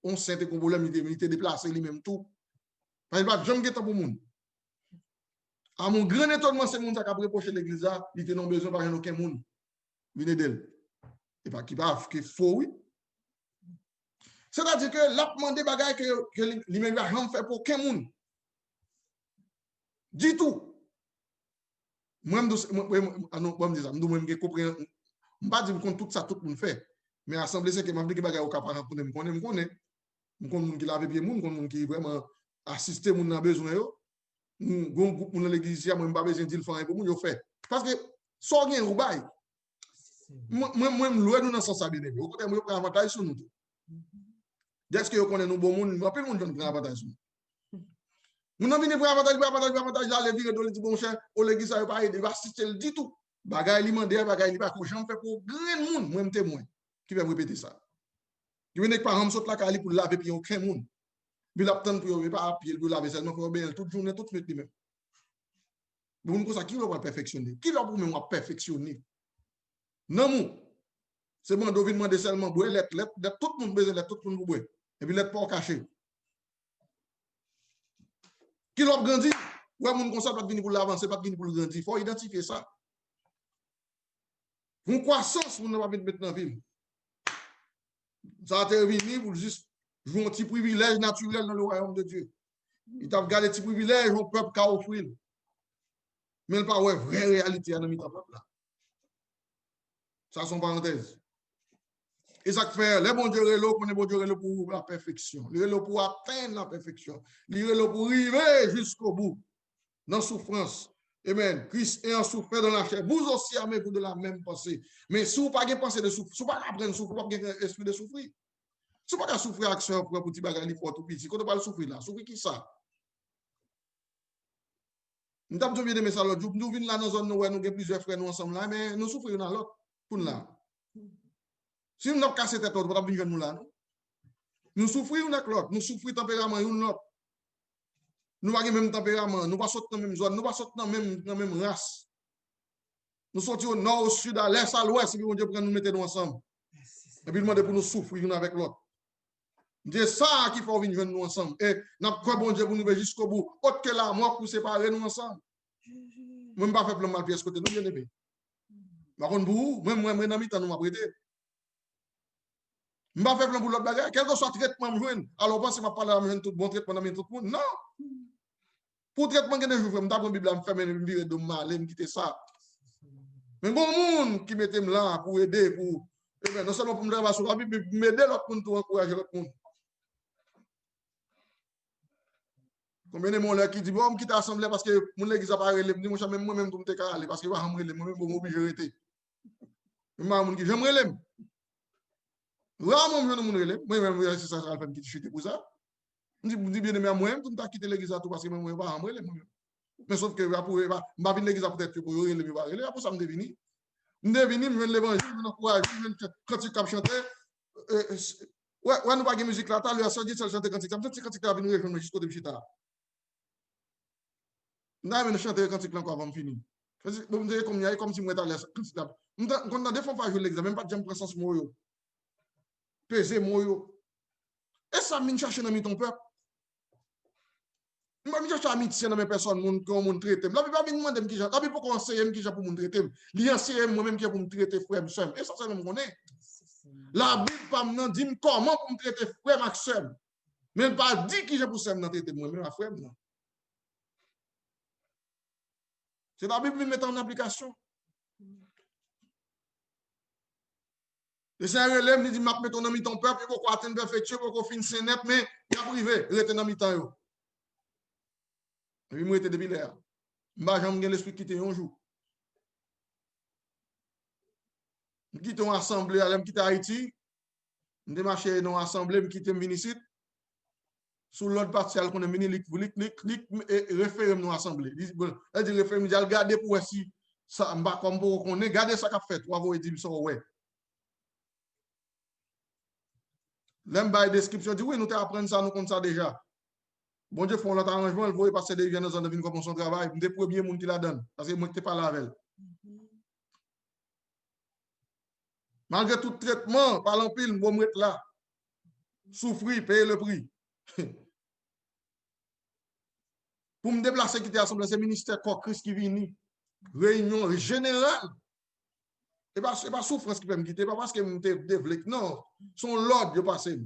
on saint et qu'on voulait me déplacer lui-même tout. Il n'y a pas de gens qui sont pour le monde. À mon grand étonnement, c'est le monde qui a reproché l'église, il était non besoin par aucun monde. Venez d'elle. Et pas qui va, qui faut, oui. C'est-à-dire que l'a demandé bagaille que lui-même n'a rien fait pour aucun monde. Du tout. Moi, je dis ça, je comprends. Je ne pas dire que tout ça, tout le monde fait. Mais l'Assemblée, c'est que je dis que bagaille au cap pour me connaître. Je connais qui lave pied, je connais qui vraiment assiste, je n'a besoin. Je groupe dans l'église, je n'ai pas besoin de dire pour moi, je fais. Parce que ça vient au bail. Moi, je loue nous dans ce sens bien. Au côté, je prends avantage sur nous. Dès que vous connaissez nous bon monde, après on prend avantage sur nous. Nous n'avons pas avantage là, les virer dans le bon cher, au l'église ça pas aider, va assister du tout. Bagaille alimentaire, bagaille pas que j'en fais pour grand monde, moi témoin qui va répéter ça. Je ne pas ramener la cali pour laver pied aucun monde. Mais l'attend pour pas pied pour laver seulement pour bien toute journée toute nuit même. Bon comme ça qui va perfectionner? Qui va pour moi perfectionner? Non, c'est bon, devine demander seulement boire lettre, tout le monde besoin lettre, tout le monde boire. Et puis lettre pas caché. Qui l'a grandi? Ouais, mon conseil pas venir pour l'avancer, pas venir pour le grandir. Il faut identifier ça. Une croissance, vous n'avez pas mettre dans la ville. Ça a terminé pour juste Jouer un petit privilège naturel dans le royaume de Dieu. Il t'a regardé petit privilège au peuple qu'a offert. Mais il pas ouais vraie réalité dans le peuple là. Ça sont parenthèses. Et ça fait, les bons dieux pour la perfection. Les pour atteindre la perfection. Les pour arriver jusqu'au bout. Dans la souffrance. Amen. Christ est en souffrance dans la chair. Vous aussi, avez-vous de la même pensée. Mais si vous n'avez pas pensée de souffrir, si vous n'avez pas apprendre à souffrir, vous n'avez pas esprit de souffrir. Si vous n'avez pas souffrir avec ça pour petit bagage, il faut tout petit. Quand on parle de souffrir là, souffrir qui ça? Nous avons bien aimé ça l'autre jour. Nous venons là dans la zone où nous avons plusieurs frères nous ensemble là, mais nous souffrons dans l'autre. Pour là. Si nous avons cassé tête, nous avons venir nous là. Nous souffrons avec l'autre. Nous souffrons tempérament une l'autre. Nous n'avons pas le même tempérament. Nous ne sommes pas dans la même zone. Nous ne sommes pas dans la même race. Nous sommes au nord, au sud, à l'est, à l'ouest. Et puis, Dieu prend nous mettre ensemble. Et puis, il demande pour nous souffrir l'un avec l'autre. C'est ça qu'il faut venir nous ensemble. Et nous avons bon Dieu pour nous jusqu'au bout. Autre que la mort pour séparer nous ensemble. Moi, je ne vais pas faire le mal pièce côté nous, bien aimé. Par contre, vous, même moi, je suis nous m'apprêter. Je ne vais pas faire le boulot de bagarre. Quel que soit le traitement, je vais. Alors, pensez que je parle de tout bon traitement dans tout le monde. Non. Pour le traitement, je vais faire. Je vais prendre la Bible, je vais faire une vie de mal, je vais quitter ça. Mais bon monde qui mette là pour aider, pour. Non seulement pour me travailler sur la Bible, mais m'aider l'autre monde pour encourager l'autre monde. Combien de monde qui dit, bon, je quitte l'assemblée parce que mon église n'a pas relève, moi-même, pour me aller parce que je vais me relève, moi-même, pour m'obliger. Moi, je me relève. Vraiment, je me relève. Moi-même, c'est ça, je vais quitter chuter pour ça. Je dis bien, mais moi-même, je vais quitter l'église à tout parce que moi, je vais me relève. Mais sauf que je vais venir l'église peut-être pour relever, je vais relever, après ça, je vais venir. Je vais venir, je vais l'évangile, je vais encourager, quand tu capes chanter. Ouais, nous pas de musique là, tu as dit ça, chanter quand tu as venu rejoindre jusqu'au début de chita. Nous avons chanté quand tu as encore avant fini. Vous me dites comme si moi j'étais à l'aise. Quand on a des fois pas jouer l'examen, même pas de présence moyo. Peser moyo. Et ça m'a cherché dans ton peuple. Je vais chercher amitié dans mes personnes, quand on traite. La Bible va me demander qui j'ai. La Bible pour conseiller qui j'ai pour me traiter. L'enseigner moi-même qui pour me traiter frère soeur. Et ça c'est même connaît. La Bible pas me dit comment pour me traiter frère et soeur. Mais elle pas dit qui j'ai pour ça me traiter moi-même frère. C'est la Bible qui met en application. Le Seigneur relève, il dit, m'a mettre dans ton peuple, il faut atteindre perfection, il faut finir c'est net, mais il a privé, il était dans mi-temps. Et puis, moi, j'étais depuis l'air. Je n'ai jamais l'esprit quitter un jour. Je quitte une assemblée, je quitte Haïti, je marché dans une assemblée, je quitte ici. Sous l'autre partie, on est venu, référé dans l'assemblée. Elle dit, référé, il regardez pour si ça m'a comme pour qu'on ait gardé ça qu'a fait, ou avoir dit, ça, ouais. L'homme a description, dit, oui, nous t'apprenons ça, nous comptons ça déjà. Bon Dieu, font l'autre arrangement, il faut passer des vies dans une ville comme son travail, des premiers monde qui la donne, parce que moi, je n'étais pas là avec elle. Malgré tout traitement, par l'empile, je vais être là. Souffrir, payer le prix. Pour me déplacer, quitter l'Assemblée, c'est le ministère Christ qui vient. Réunion générale. Et pas souffrance qui peut me quitter, pas parce que je me développe. Non, son l'ordre de passer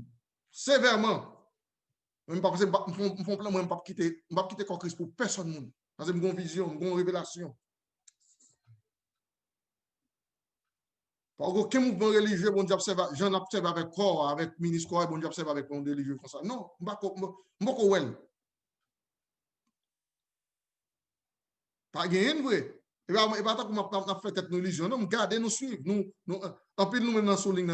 sévèrement. Je ne vais pas quitter Christ pour personne. Parce que j'ai une vision, une révélation. Pas aucun mouvement religieux, bon Dieu observe, j'en observe avec corps, avec ministre corps, bon Dieu observe avec mon religieux comme ça. Non, je ne sais pas. Pas gagné, vrai. Et pas tant qu'on a fait cette religion, non, garder nous suivre. En plus, nous, dans souligne,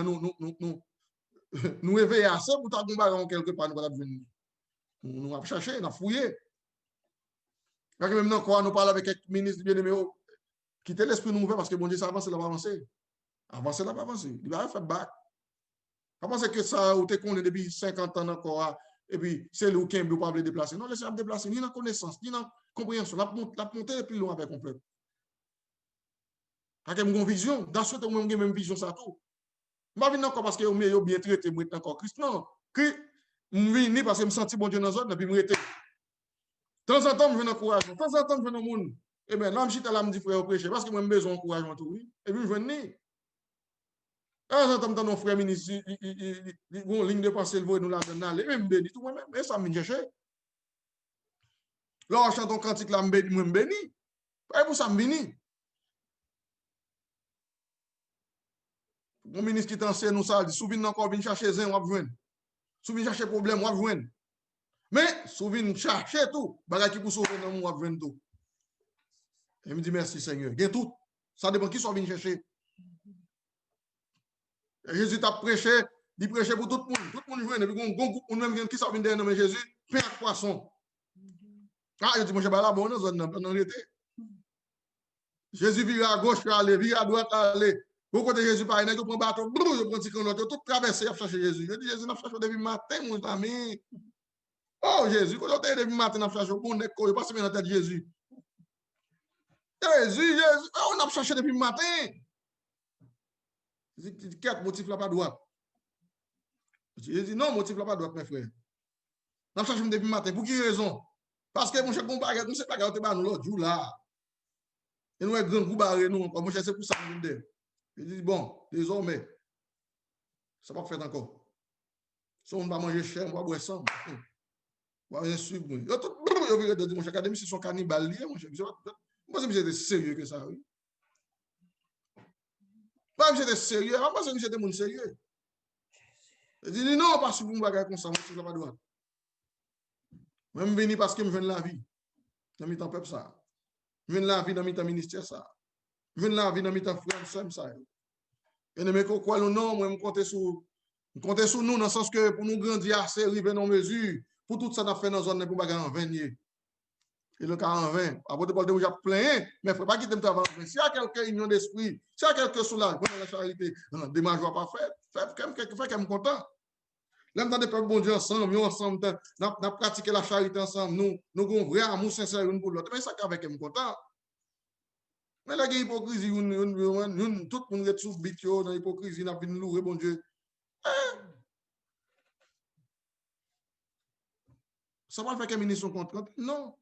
nous éveiller à ça, pour t'accompagner quelque part, nous allons venir. Nous avons cherché, nous avons fouillé. Quand même, nous parlons avec quelques ministres bien-aimés, quitter l'esprit nous parce que bon Dieu, ça avance, ça va avancer. Avancer, ça va avancer. Il va faire bac. Pas penser que ça, ou t'es connu depuis 50 ans encore, et puis c'est le qui ne peut pas le déplacer. Non, laissez-le déplacer, ni dans connaissance, ni dans compréhension. La montée plus loin avec un peuple. Quand j'ai une vision, dans ce temps, j'ai même vision, ça tout. Je ne vais pas encore parce que je bien traité, je suis encore Christ. Non, je viens parce que je me sens bon Dieu dans la zone, et puis je me De temps en temps, je viens encourager. De temps en temps, je viens dans le monde. Et bien, là, je suis là, je me dis, frère, prêcher, parce que moi, j'ai besoin d'encouragement tout. Et puis, je viens. J'entends nos frères ministres, ils ont une ligne de pensée, ils vont nous la donner, même béni, tout moi-même, et ça me cherche. Là, on chante un cantique là, je me béni. Et pour ça, me béni. Mon ministre qui t'enseigne nous ça, dit, souvent encore, vient chercher un, on va venir. Souvent chercher problème, on va venir. Mais, souvent chercher tout, bagage qui pour sauver, on va venir tout. Et me dit merci Seigneur. Il y a tout. Ça dépend qui soit venu chercher. Et Jésus t'a prêché, il prêchait pour tout le monde. Tout le monde vient. Et puis, on même qui soit venu derrière mais Jésus, pain à poisson. Ah, il dit, moi, je vais là, bon, dans l'été. Jésus vire à gauche, aller, vire à droite, aller. Beaucoup de Jésus, par exemple, il prend bateau, il prend petit canot, tout traversé, il chercher Jésus. Je dis, Jésus, il a cherché depuis matin, mon ami. Oh, Jésus, quand on est depuis matin, il a cherché, bon, il a passé dans la tête de Jésus. Jésus, on a cherché depuis matin. Quatre motifs là pas droite. J'ai dit non, motif là pas droite, mes frères. On a cherché depuis matin. Pour qui raison? Parce que mon cher comparé, nous c'est pas garder nous l'autre jour là. Et nous, grand groupe barré, nous, mon cher, c'est pour ça que nous je dis, bon, désormais, ça va pas faire encore. Si on va manger cher, on va boire sang. On va rien suivre. Yo, tout, yo, mon cher, académie, c'est son cannibale, mon cher. Moi, c'est j'étais sérieux que ça, oui. Pas j'étais sérieux, moi, c'est j'étais mon sérieux. Je dis, non, pas sur un bagage comme ça, moi, je ne pas droit. Moi, je viens parce que je viens de la vie. Dans le temps peuple ça. Je viens de la vie dans le temps ministère ça. Je viens de la vie dans le temps frère, ça. Et ne me quoi non, moi, je compte sur nous, dans le sens que pour nous grandir assez, arriver dans mesure, pour tout ça, on a fait dans la zone pour bagarre en 20. Et le cas en 20, après de parler déjà plein, mais il ne faut pas quitter le travail. S'il y a quelqu'un union d'esprit, s'il y a quelqu'un soulage, la charité, démarche ne va pas faire, fait qu'elle me content. Là, dans des peuples bon Dieu ensemble, nous ensemble, nous avons pratiqué la charité ensemble, nous avons un vrai amour sincère l'un pour l'autre. Mais ça qu'avec elle me content. Mais là, il y a l'hypocrisie, tout le monde est sous bit, dans l'hypocrisie, nous avons loué, bon Dieu. Ça va faire qu'un ministre sont contents? Non.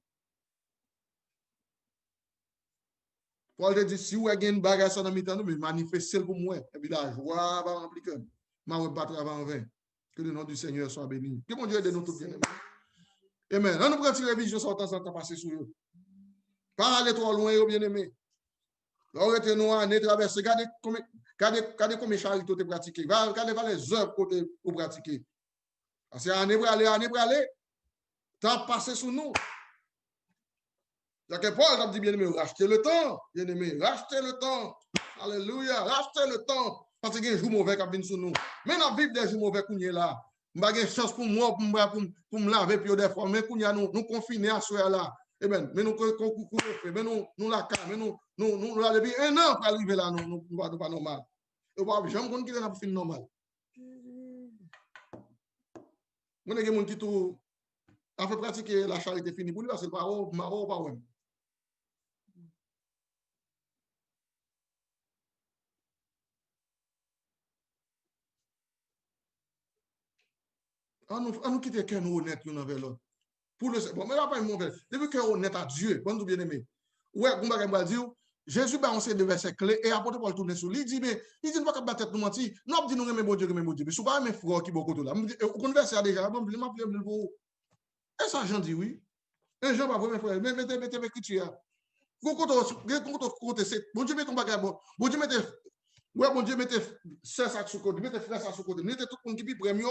Paul te dit, si vous avez une bagarre dans le temps, mais manifestez pour moi. Et puis la joie va remplir comme. Je ne vais pas travailler en vain. Que le nom du Seigneur soit béni. Que mon Dieu aide nous tous bien. Amen. On nous prend une révision sur temps en temps passer sur eux. Pas aller trop loin, bien aimé. Arrêtez nous à traverser. Regardez combien de charité vous pratiquez. Regardez les œuvres que vous pratiquez. Parce que année pour aller, temps passé sur nous. C'est que Paul a dit, bien aimé, rachetez le temps. Bien aimé, rachetez le temps. Alléluia, rachetez le temps. Parce qu'il y a des jours mauvais qui viennent sur nous. Mais dans la Bible, des jours mauvais qu'on y est là. Je n'ai pas de chance pour moi, pour me laver, puis des fois, mais qu'on y a nous confinés à ce là. Eh bien, mais nous, mais nous la calme, mais nous la depuis un an pour arriver là, nous pas normal. Et pas jamais qu'on quitte là pour finir normal. Moi, il y a des gens qui tout a fait pratiquer la charité finie pour lui, parce que c'est pas ouais. On nous quitte qu'un honnête l'un envers l'autre. Pour le bon, mais là, pas mauvais. Depuis qu'on est honnête à Dieu, quand nous bien aimé. Ouais, on va dire, Jésus va enseigner des versets clés et apporter pour le tourner sur lui. Il dit, mais il dit, pas qu'à battre nous mentir. Non, on dit, nous aimons bon Dieu, mais si vous pas mes frères qui beaucoup là, on verset déjà, bon, je m'appelle pour. Et ça, j'en dis oui. Un jour, pas mes frères, mais mettez l'écriture. Bon Dieu met ton bagage bon. Bon Dieu mettez, ouais, bon Dieu mettez ça sur côté, mettez frère ça sur côté, mettez tout le monde qui premier.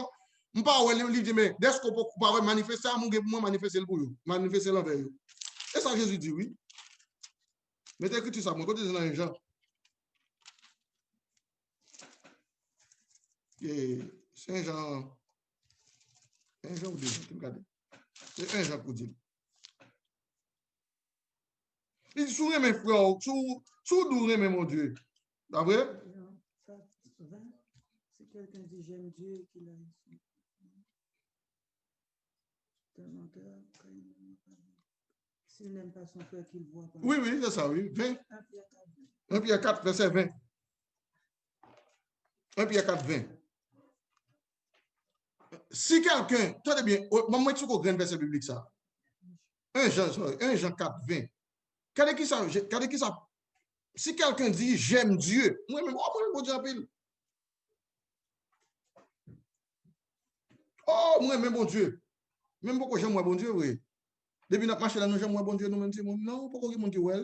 Je ne sais pas où il dit, mais dès qu'on peut manifester, moi manifester le pour vous, manifester l'envers vous. Et ça, Jésus dit oui. Mettez écrit ça, moi, quand c'est dans les gens. C'est un Jean. Un Jean ou deux, regardez. C'est un Jean pour dire. Il dit, sourire mes frères, sourire mes mon Dieu. Pas vrai? Si quelqu'un dit j'aime Dieu, qu'il a s'il n'aime pas son frère qu'il voit pas. Oui, c'est ça, oui. 20. 1 Pierre 4, verset 20. 1 Pierre 4, 20. Si quelqu'un, tenez bien, moi, je suis au grand verset biblique ça. 1 Jean 4, 20. Qu'est-ce qui ça? Si quelqu'un dit j'aime Dieu, moi-même, moi, je dis en pile. Oh, moi, même bon Dieu. Même pourquoi j'aime moi, bon Dieu, oui. Depuis notre marché là, nous j'aime moi, bon Dieu, nous même non, pourquoi il y a qui ouais.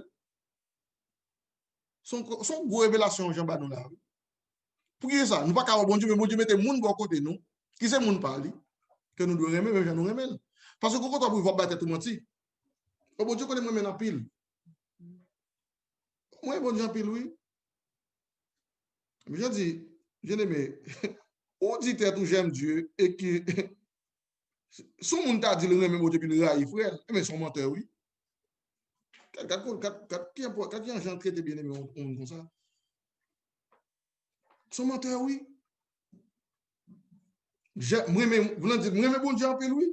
Son gros révélation, Jean nous là. Pour qui ça? Nous pas qu'à bon Dieu, mais bon Dieu mettez moun bon côté nous. Qui c'est moun parli? Que nous devons aimer, mais nous aimons. Parce que quand on va battre tout le monde, oh, bon Dieu connaît moi maintenant pile. Moi, bon Dieu, pile, oui. Je dis, je aimé, on dit que j'aime Dieu et que son monde t'a dit le même bon Dieu, puis le raïf, frère, mais son menteur, oui. Quand qui a un gens traité bien aimé, on comme ça. Son menteur, oui. Moi-même, vous dites, moi-même, bon Dieu, en pile, oui.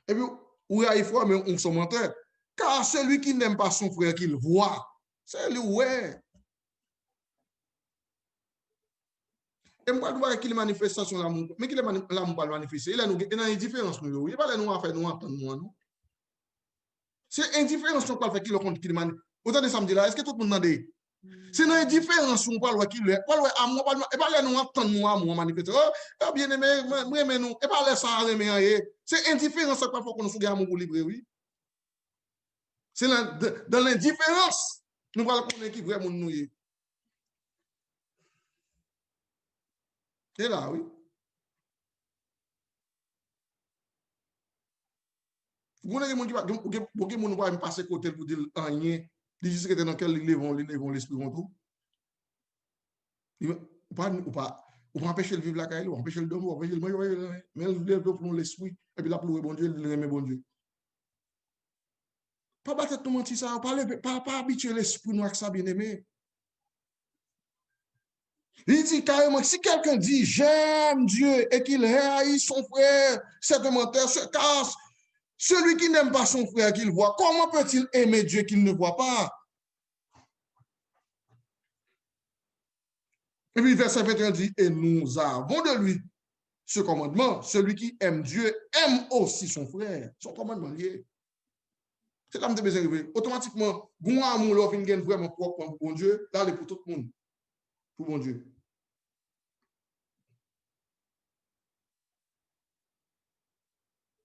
Et puis, ou raïf, mais on son menteur. Car celui qui n'aime pas son frère qu'il voit, c'est lui, ouais. Et moi, je vois qu'il manifestation l'amour, mais qu'il l'amour pas manifester. Il y a une indifférence, il n'y a pas nous à faire, nous attendre, non. C'est indifférence qu'on fait qu'il compte qu'il manifeste. Autant de samedi là, est-ce que tout le monde demande? C'est une indifférence qu'on parle qu'il est. Parle à moi, et pas nous attendre, nous à moi manifester. Oh, bien aimé, moi, mais nous, et pas laisser ça aimer. C'est indifférence qu'on fait qu'on nous sougagne amour pour libre, oui. C'est dans l'indifférence, nous parlons qu'on est qui vraiment nous y. C'est là, oui. Vous avez des gens qui vont passer côté pour dire rien. Ils disent que dans quel ils vont l'esprit vont tout. Ou pas empêcher de vivre la caille, ou empêcher de dormir, ou empêcher de manger, mais ils lèvent pour l'esprit. Et puis là, pour le bon Dieu, il remet bon Dieu. Pas battre tout mentir ça, pas habituer l'esprit nous avec ça, bien aimé. Il dit carrément que si quelqu'un dit j'aime Dieu et qu'il haït son frère, c'est un menteur, se casse. Celui qui n'aime pas son frère qu'il voit, comment peut-il aimer Dieu qu'il ne voit pas? Et puis verset 21 dit, et nous avons de lui ce commandement, celui qui aime Dieu aime aussi son frère. Son commandement lié. C'est là que je arrivé. Automatiquement, bon amour, l'offre une vraiment propre pour bon Dieu, là, pour tout le monde. Pour bon Dieu.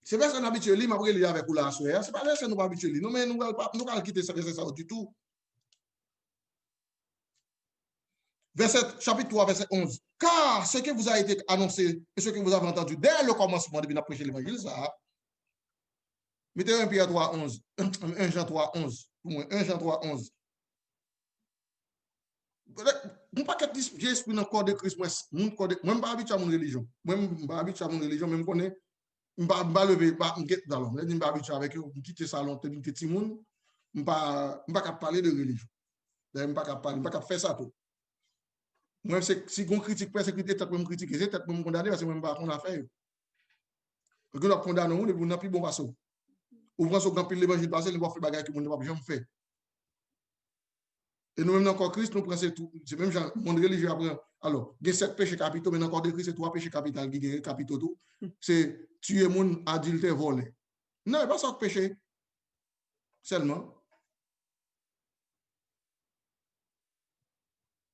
C'est parce qu'on habitué, il m'a pris avec vous là, c'est pas là que nous pas habitué. Nous, mais nous allons quitter ça du tout. Chapitre 3, verset 11. Car ce que vous a été annoncé et ce que vous avez entendu dès le commencement depuis la prêcher l'évangile, ça. Mettez 1 Pierre 3, 11. 1 Jean 3, 11. Pour moi, 1 Jean 3, 11. Mon paquet d'esprit dans le corps de Christ, moi, je ne suis pas habitué à mon religion. Moi, je ne suis pas habitué à mon religion, même je ne suis pas levé, je ne suis pas habitué avec eux, je quitte le salon, je suis petit monde, je ne suis pas parler de religion. Je ne suis pas faire ça tout. Moi, si on critique persécuté, peut-être me critiquer, c'est peut-être me condamner parce que je ne sais pas qu'on a fait. Parce que nous condamnons, nous n'avons plus bon façon. Ou prend ce grand pile l'évangile passé, nous va faire des choses que nous n'avons jamais fait. Et nous-mêmes, encore Christ, nous prenons tout. C'est même genre, mon religieux apprend. Alors, il y a 7 péchés capitaux, mais encore de Christ, c'est 3 péchés capitaux qui sont capitaux tout. C'est tuer mon adultère, voler. Non, pas ça que péché. Seulement.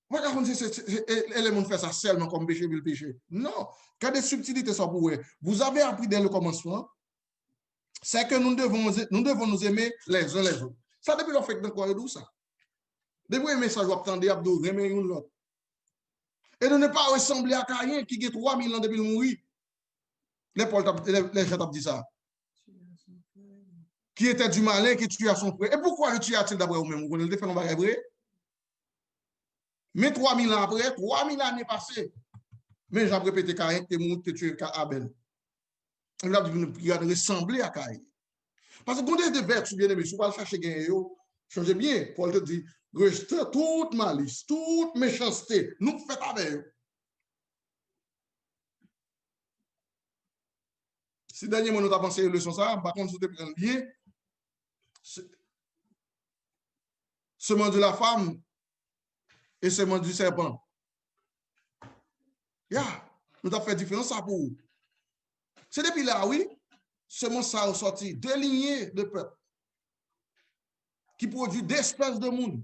Moi, quand on dit que les gens font ça seulement comme péché, le péché. Non. Quand des subtilités sont pour vous, vous avez appris dès le commencement, c'est que nous devons nous aimer les uns les autres. Ça, depuis le fait de quoi d'où ça? Depuis le message, vous attendez à vous aimer l'autre. Et de ne pas ressembler à quelqu'un qui a 3000 ans depuis le mourir. Les gens ont dit ça. Qui était du malin, qui tua son frère. Et pourquoi le tua-t-il d'abord ou même? Vous le fait un bagage vrai? Mais 3000 ans après, 3000 années passées, mais j'ai répété Caïn, tu es tué Abel. Il a dit de ressembler à Caïn. Parce que quand on est de vertu, bien aimé, si vous allez chercher gagner, changez bien. Paul te dit, rejetez toute malice, toute méchanceté, nous faites avec eux. Si dernièrement nous avons pensé une leçon ça, par contre, si vous prenez bien, seulement de la femme et seulement du serpent. Nous avons fait différence ça pour vous. C'est depuis là, oui, seulement ça a sorti deux lignées de peuple qui produit des espèces de monde,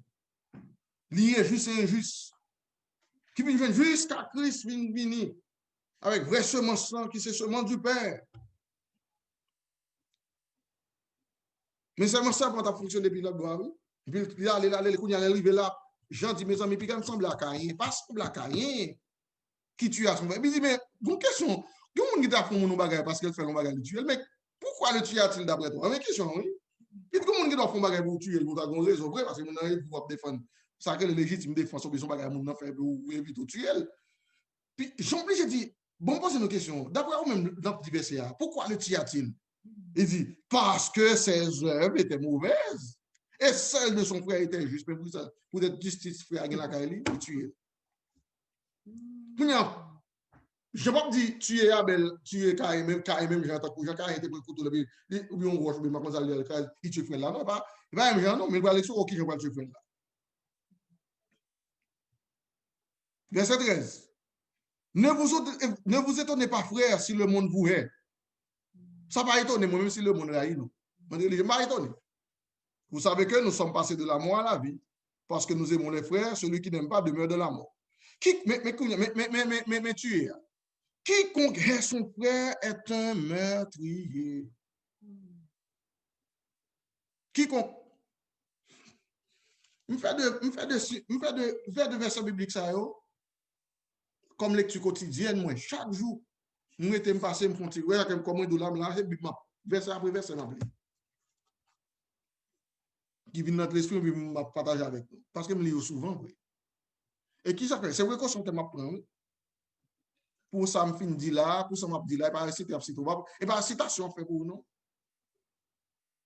liés juste et injuste, qui viennent jusqu'à Christ venir. avec vrai semence qui c'est semence du Père. Mais seulement ça pour ta fonction depuis la gloire. Et puis il allait là, les coups, il allait arriver là. Jean dit, mes amis, puis quand il semble à Caïn, pas semble à Caïn, qui tue à son frère. Il dit, mais, bonne question, il y a un monde qui t'a fait mon bagage parce qu'elle fait mon bagage de tuer. Mais pourquoi le tuer-t-il d'après toi? Mais question, oui. Il y a un monde qui doit faire mon bagage pour tuer, pour avoir raison, vrai, parce que mon arrive pour défendre. Ça que le légitime défense, son bagage, mon fait pour éviter de tuer. Puis, j'ai dit, bon, posez une question. D'après vous-même, dans le verset, pourquoi le tuer-t-il? Il dit, parce que ses œuvres étaient mauvaises. Et celle de son frère était juste. Mais pour être justice, frère, il a tué. Je ne vais pas dire tuer Abel, tuer Caïn, même Jean, Jean Caïn était pour le couteau, ou bien on roche, mais il tue frère là. Non, pas même Jean, non, mais il va aller sur qui je vais tuer frère là. Verset 13. Ne vous étonnez pas, frère, si le monde vous hait. Ça va étonner, moi, même si le monde haït nous. Je ne vais pas étonner. Vous savez que nous sommes passés de la mort à la vie, parce que nous aimons les frères, celui qui n'aime pas demeure de la mort. Mais tu es. Quiconque hait son frère est un meurtrier. Quiconque. Je fais de versets bibliques ça, comme lecture quotidienne, moi, chaque jour, je me passer, je me fais comme comment de l'âme là, verset après verset, qui vient dans notre esprit, puis je partage avec nous. Parce que je me lis souvent, oui. Et qui ça fait? C'est vrai qu'on s'en prend, pour ça me fin dit là, pour ça m'a dit là, et pas réciter, et pas citation fait pour nous.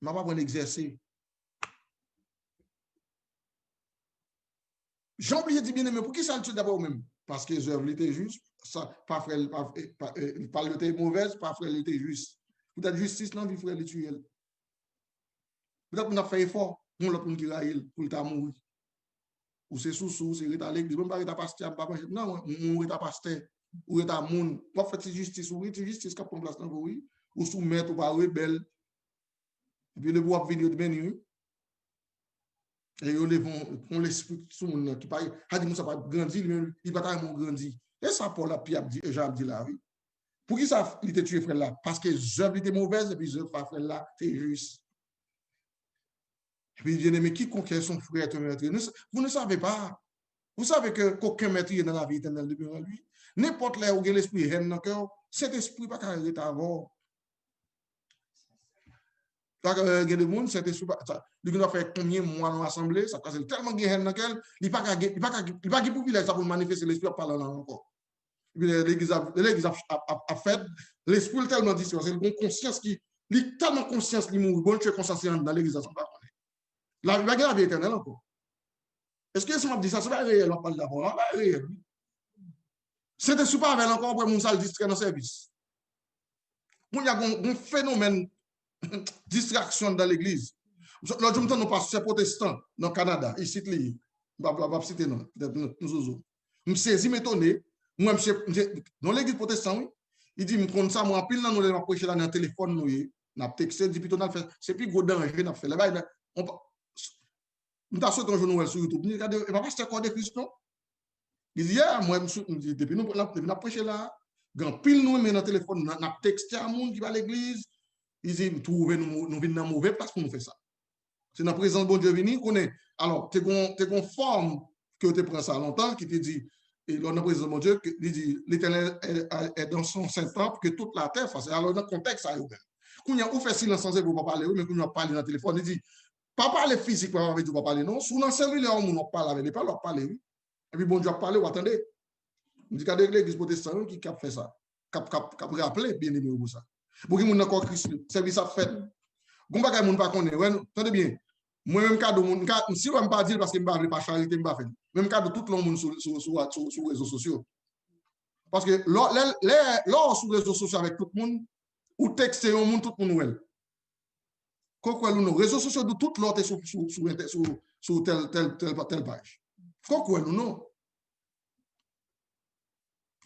Je ne vais pas prendre exercer. J'ai oublié de dire bien aimé, pour qui ça le tue d'abord même? Parce que les œuvres étaient justes, pas frère, pas l'été mauvaise, pas frère l'été juste. Peut-être justice, non, il frère le tuer. Peut-être qu'on a fait effort, on l'a pour qui raille, pour le mourir. Ou c'est sous, c'est rétalé, même pas rétalé pasteur, non, on rétalé pasteur, ou rétalé moun, pas fait justice, ou justice qui prend place dans vous, ou soumettre, ou pas rebelle. Et puis le bois venir de bénir. Et on l'explique sur mon qui parle, a dit, ça va grandir, il va pas grandir. Et ça, Paul a dit, Jean dit là, oui. Pour qui ça, il était tué, frère là? Parce que les œuvres étaient mauvaises, et puis les œuvres, frère là, c'est juste. Et puis, bien aimé, qui conquiert son frère est un meurtrier? Vous ne savez pas. Vous savez qu'aucun meurtrier dans la vie éternelle demeure lui. N'importe là où il y a l'esprit haine dans le cœur, cet esprit pas qu'à arrêter avant. Il y a des gens, cet esprit, il doit faire combien de mois dans l'assemblée, ça passe tellement de haine dans le cœur, il n'y a pas de privilège pour manifester l'esprit par là encore. L'église a fait, l'esprit est tellement distant, c'est une conscience qui, il est tellement conscience qu'il mourut, bon, tu es conscience dans l'église, la vie éternelle encore. Est-ce que si on dit ça, c'est pas réel, on parle d'abord, c'est pas réel. C'était super avec encore pour mon salle distrait dans le service. Il y a un phénomène de distraction dans l'église. L'autre jour, nous passons protestants dans le Canada, ici, je ne vais pas citer, non, nous me saisis, m'étonner. Moi, dans l'église protestante, il dit, je ça, moi, pile, nous allons prêcher dans le téléphone, nous, nous texté, dit, c'est plus gros danger, nous fait. Nous avons sauté un jour sur YouTube, il va pas se faire des Christians. Il dit, moi, depuis nous avons prêché là, quand pile nous met dans le téléphone, nous avons texté à un monde qui va à l'église, il dit, nous venons dans une mauvaise place pour nous faire ça. C'est dans la présence de bon Dieu venu qu'on est. Alors, tu es conforme que tu prends ça longtemps, qui te dit, et dans la présence de mon Dieu, il dit, l'Éternel est dans son Saint-Temple, que toute la terre fasse. Alors, dans le contexte, ça y est. Quand on fait silence sans vous pas parler, mais quand on parle dans le téléphone, il dit, pas parler physiquement avec vous, pas parler, non. Sous dans le cellulaire, on parle avec, pas leur parler, oui. Et puis, bon Dieu a parlé, vous attendez. Il dit qu'il y a des églises protestantes qui ont fait ça, qui ont rappelé, bien aimé, pour ça. Pour qui ont encore Christ, service à fait. Bon, pas qu'on ne pas connaître, attendez bien. Moi-même, si on ne pas dire parce que je ne pas charité, je ne pas faire. Même cas de tout le monde sur les réseaux sociaux. Parce que là, sur les réseaux sociaux avec tout le monde, ou texter au monde, tout le monde. Quoi nous, réseaux sociaux de tout l'autre sur telle page. Quoi nous, non.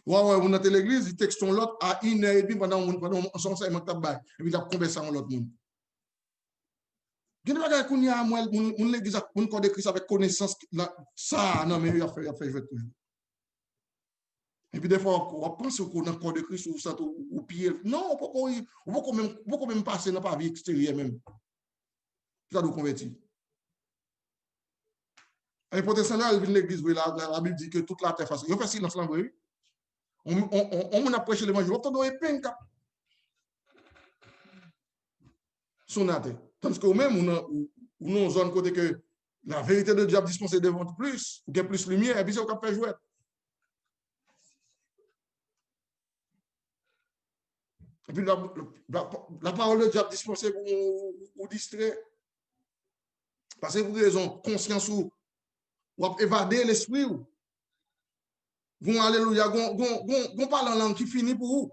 Ouais, on a l'église, ils textent l'autre à 1h30 pendant son enseignement de tabac. Et puis, ils ont conversé avec l'autre monde. Je ne sais pas qu'on y a moi, l'église a un code de Christ avec connaissance. Ça, non, mais il a fait jouer toujours. Et puis des fois, on pense qu'on a encore de Christ ou ça ou pire. Non, on peut même passer dans la vie extérieure même. Ça doit convertir. Un protestant, il vient de l'église, la Bible dit que toute la terre fasse. Il fait silence là, oui. On a prêché l'évangile, on a peine cap. Son terre. Tandis que même, on a une zone côté que la vérité de Dieu a dispensé devant plus, ou qu'il y a plus de lumière, et puis c'est au cap fait jouer. Et puis la parole de Dieu a dispensé pour distraire. Parce que pour raison, conscience ou évader l'esprit ou. Gon alléluia, gon parle en langue qui finit pour vous.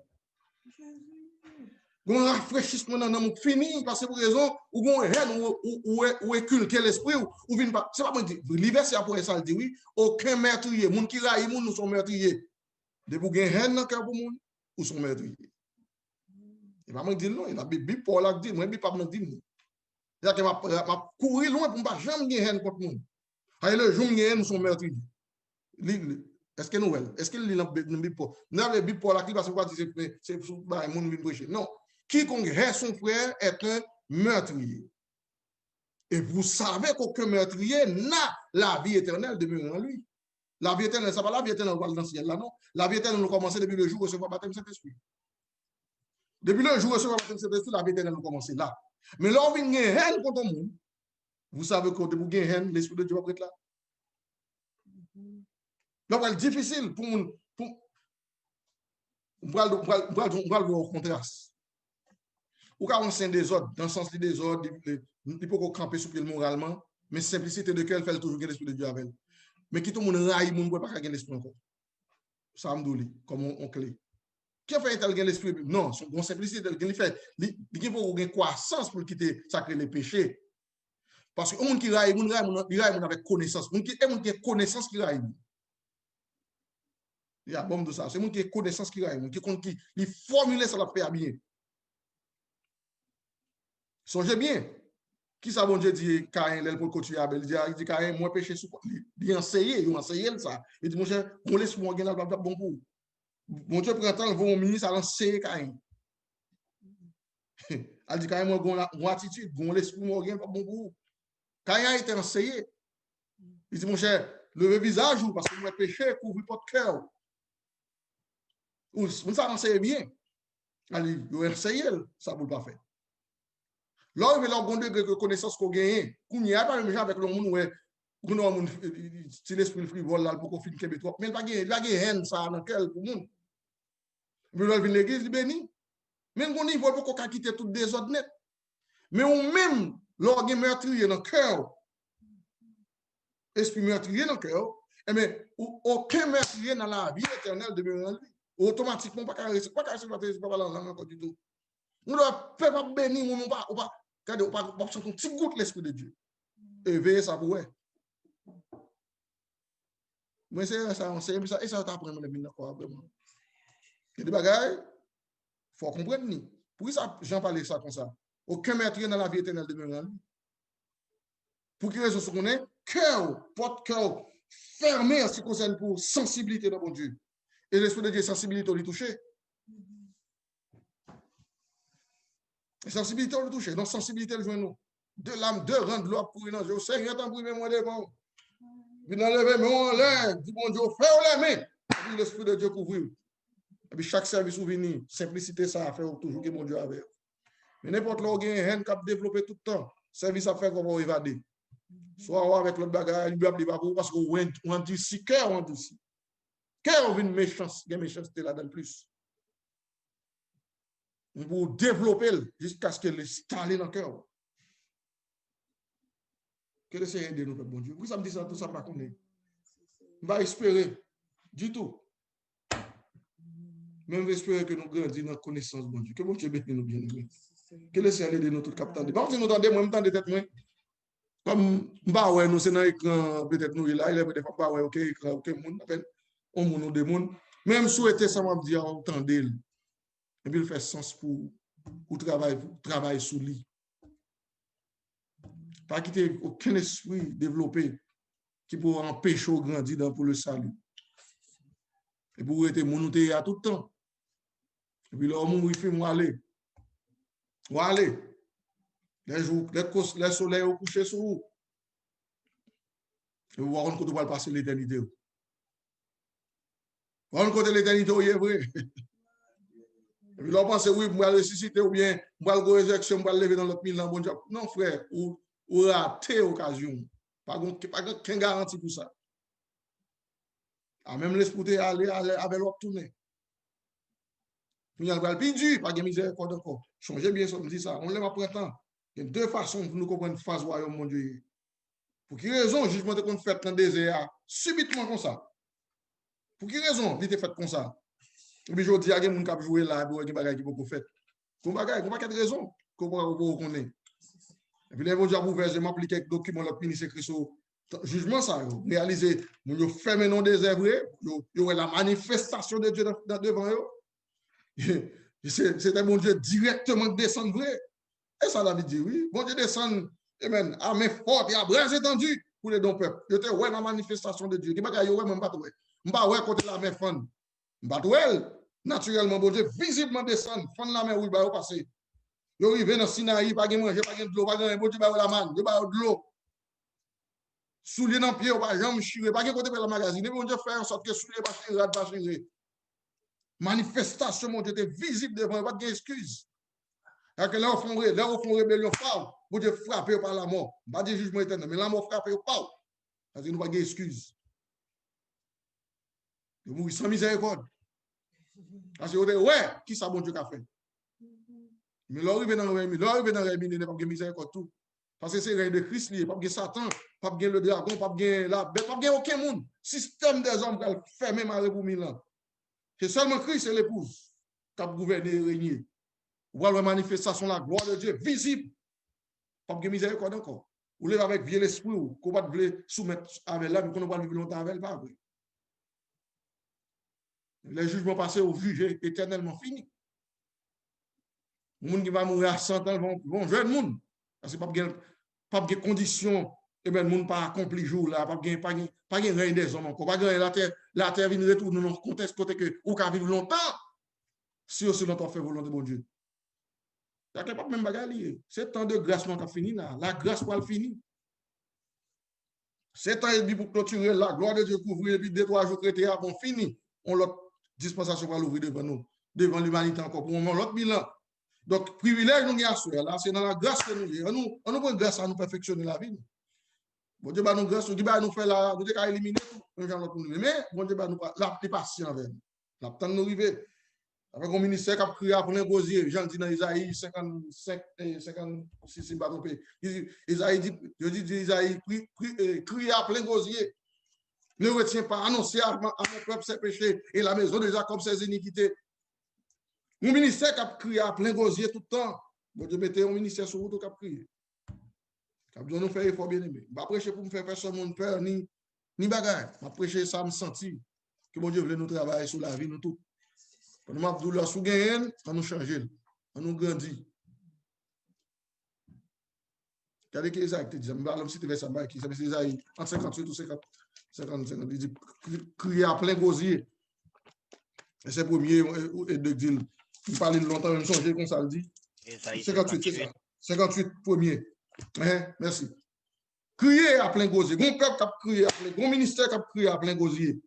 Gon rafraîchissement dans l'amour fini parce que pour raison ou gon haine ou éculquer l'esprit ou vient pas. C'est pas moi dire. L'hiver c'est après ça dit oui, aucun meurtrier, moun qui raille moun nous sont meurtriers. De pour gen haine dans cœur pour moun ou sont meurtriers. Il va me dire non, il a Bible Paul a dit, moi Bible pas me dire. C'est que m'a courir loin pour pas jamais gen haine contre moun. Hay le jour nous sont meurtriers. Est-ce que nous est-ce que nous Bible Paul nous avons Bible Paul là qui va se voir c'est bah moun vient prêcher. Non. Quiconque hait son frère est un meurtrier. Et vous savez qu'aucun meurtrier n'a la vie éternelle demeurant en lui. La vie éternelle, ça pas la vie éternelle dans le ciel là, non. La vie éternelle nous commence depuis le jour où on recevoir le baptême de Saint-Esprit. Depuis le jour où on recevoir le baptême de Saint-Esprit, la vie éternelle nous commence là. Mais là, on vient gagner haine contre le monde. Vous savez que vous gagner haine, l'Esprit de Dieu va être là. Donc, c'est difficile pour nous. On va le voir au contraste. Ou quand on sent des ordres, dans le sens des ordres, il peut camper sur pied moralement, mais simplicité de cœur fait toujours l'esprit de Dieu avec. Mais qui tout le monde raille, ne peut pas gagner l'esprit encore. Ça me dit, comme on clé. Qui a fait gagner l'esprit? Non, son simplicité, il fait, il faut gagner croissance pour quitter sacrer les péchés. Parce que monde qui raille, il raille avec connaissance. Monde qui a connaissance qui raille. Il y a bon de ça. C'est monde qui a connaissance qui raille, qui formule ça la fait bien. Songez bien. Qui ça, bon Dieu dit, Caïn, l'el pour continuer à il dit, Caïn, moi péché sous. Il enseigne ça. Il dit, mon cher, on laisse moi gagner la bon pour. Mon Dieu prend temps, mon ministre à lancer Caïn. Il dit, Caïn, moi, mon attitude, mon l'esprit, moi gagner pas bon pour. Caïn a été enseigné. Il dit, mon cher, levez visage, parce que moi péché, couvre pas de cœur. Ou, ça enseigne bien. Il a enseigné, ça ne peut pas faire. Là, il y a un degré de connaissance qu'on gagne. Qu'on n'y a pas même avec le monde où si l'esprit frivole là pour qu'on finisse Québec trop. Mais il y a haine ça dans quel pour monde. Mais là, l'église il béni. Même qu'on niveau pour qu'on quitte tout désordre net. Mais on même là il y a meurtrier dans le cœur. Esprit meurtrier dans le cœur. Mais aucun meurtrier dans la vie éternelle demeure en lui. Automatiquement pas pas encore du tout. On ne peut pas bénir, on pas on pas un petit goutte l'esprit de Dieu. Et veillez ça pour eux. Mais c'est ça, et ça t'apprend de venir quoi vraiment. Il y a des bagailles, il faut comprendre. Pour ça, j'en parlais ça comme ça. Aucun maître dans la vie éternelle demeure en lui. Pour quelle raison qu'on est? Cœur, porte cœur fermé en ce qui concerne pour sensibilité de bon Dieu. Et l'esprit de Dieu, sensibilité, on lui touché. Sensibilité, on lui touché. Donc, sensibilité, le joint nous. De l'âme, de rendre l'ordre pour une ange. Seigneur, t'en prie, moi devant. Puis enlever, mais on lève, dit bon Dieu, fais-le les mains. Puis l'esprit de Dieu couvre. Et puis chaque service ou venu, simplicité, ça a fait toujours que mon Dieu avec. Mais n'importe là, il y a un haine qui a développé tout le temps. Service à faire qu'on va évader. Soit avec l'autre bagage, il lui a parce qu'on endurcit, cœur endurcit. Cœur vient méchance, il y a méchanceté là-dedans plus. Pour développer jusqu'à ce qu'elle installe dans le cœur. Que le Seigneur aide nous, bon Dieu. Vous ça me dit ça, tout ça, pas qu'on est. On va espérer du tout. Même espérer que nous grandissons dans la connaissance, bon Dieu. Que bon Dieu bénisse nous bien. Que le Seigneur aide nous tout captant. Par contre, nous entendons, moi, je tête moi. Comme, bah ouais, nous, c'est dans l'écran, peut-être nous, là, il est peut-être pas, ouais, ok, écran, ok, monde, appelle, on nous demande. Même souhaiter ça, m'a dit, entendez. Et puis, il fait sens pour travailler sous lui. Pas quitter aucun esprit développé qui peut empêcher de grandir pour le salut. Et pour être monté à tout le temps. Et puis l'homme, il fait moi aller. Moi aller. Les jours, les soleils au coucher sur vous. Et vous voyez qu'on va passer l'éternité. Vous voyez côté l'éternité, il est vrai. Et puis l'on pense, oui, je vais ressusciter ou bien, je vais aller résurrection, je vais lever dans l'autre mille ans. Bon Dieu. Non, frère, ou raté l'occasion. Pas de garantie pour ça. Même l'esprit aller avec l'autre tourner. Puis il y a le dur, pas de miséricorde encore. Changez bien ça, me dit ça. On l'a pas temps. Il y a deux façons pour nous comprendre phase royaume, mon Dieu. Pour quelle raison le jugement qu'on fait dans le désert subitement comme ça? Pour quelle raison il était fait comme ça? Et puis je dis à quelqu'un qui a joué là, il y a des bagages qui vont faire. Il n'y a pas de raison qu'on peut connaître. Et puis les gens qui ont ouvert, je m'applique quelques documents, l'autre ministre écrit sur jugement ça. Réaliser, nous fermons dans le désert, il y aura la manifestation de Dieu devant eux. C'est un bon Dieu directement descendre vrai. Et ça, David dit, oui, bon Dieu descend, amen, à main forte et à bras étendus pour les dons peuples. Je te vois la manifestation de Dieu. Je ne pas ouais. Je ne côté la main fond. Je ne naturellement, bon Dieu, visiblement descend, fond la main où il va passer. Il arrive dans Sinaï, pas de manger, pas de l'eau, pas de bon Dieu, la manne, il va de l'eau. Soulier dans le pied, pas de jambe chiré, pas de côté de la magazine. Bon Dieu, faire en sorte que soulier pas chiré, pas chiré. Manifestation, mon Dieu, était visible devant, pas d'excuse. Là, au fond rébellion, vous Dieu frappé par la mort. Pas de jugement éternel, mais la mort frappé au pas. Parce que nous n'avons pas d'excuse. Nous mourons sans miséricorde. Parce que ouais, qui ça bon Dieu a fait? Mais l'arrivée dans le règne, il n'y a pas de miséricorde tout. Parce que c'est le règne de Christ, il n'y a pas de Satan, pas de le dragon, pas de la bête, pas de aucun monde. Système des hommes qui a fermé marée pour 1000 ans. C'est seulement Christ et l'épouse qui a gouverné et régné. Voir la manifestation de la gloire de Dieu visible. Pas de miséricorde encore. Vous voulez avec vieux l'esprit, qu'on va soumettre avec là, mais qu'on ne va pas vivre longtemps avec pas. Les jugements passés au jugé éternellement fini. Les gens qui vont mourir à 100 ans vont jeune monde. Parce que pas de conditions, et bien le monde pas accompli jour là, pas de règne des hommes encore. Pas de la terre vient retourner dans le contexte côté que ou qu'à vivre longtemps, si aussi longtemps fait volonté de bon Dieu. Il n'y a pas même bagarre. C'est temps de grâce qui a fini là. La grâce pour le finir. C'est temps pour clôturer la gloire de Dieu couvrir et puis 2-3 jours traités avant fini. On l'autre dispensation va l'ouvrir devant nous, devant l'humanité encore pour l'autre bilan. Donc, privilège nous avons là, c'est dans la grâce que nous avons. On nous prend grâce à nous perfectionner la vie. Bon Dieu, nous grâce, Dieu nous fait la, nous devons éliminer tout. Mais bon Dieu, nous la patient avec nous. La temps nous arriver. Avec un ministère qui a crié à plein gosier, j'en dis dans Isaïe 55 et 56, si je ne pas trompé. Isaïe dit, Isaïe crié à plein gosier. Ne retient pas, annoncer à mon peuple ses péchés et la maison de Jacob ses iniquités. Mon ministère qui a crié à plein gosier tout le temps. Bon Dieu, mettez un ministère sur vous qui a crié. Qui a besoin de nous faire effort bien aimé. Je ne vais pas prêcher pour me faire personne peur ni bagaille. Je vais prêcher ça, me sentir que mon Dieu voulait nous travailler sur la vie, nous tous. Quand nous avons douleur sous gain, on nous change, on nous grandit. Regardez que Isaïe te dit, je vais aller citer vers ça, c'est Isaïe en 58 ou 50, il dit, crier à plein gosier. Et c'est premier, et de dire, il parlait de longtemps, même changer comme ça le dit. 58, c'est ça. 58 premier. Merci. Crier à plein gosier. Mon peuple qui a crié à plein, mon ministère qui a crié à plein gosier.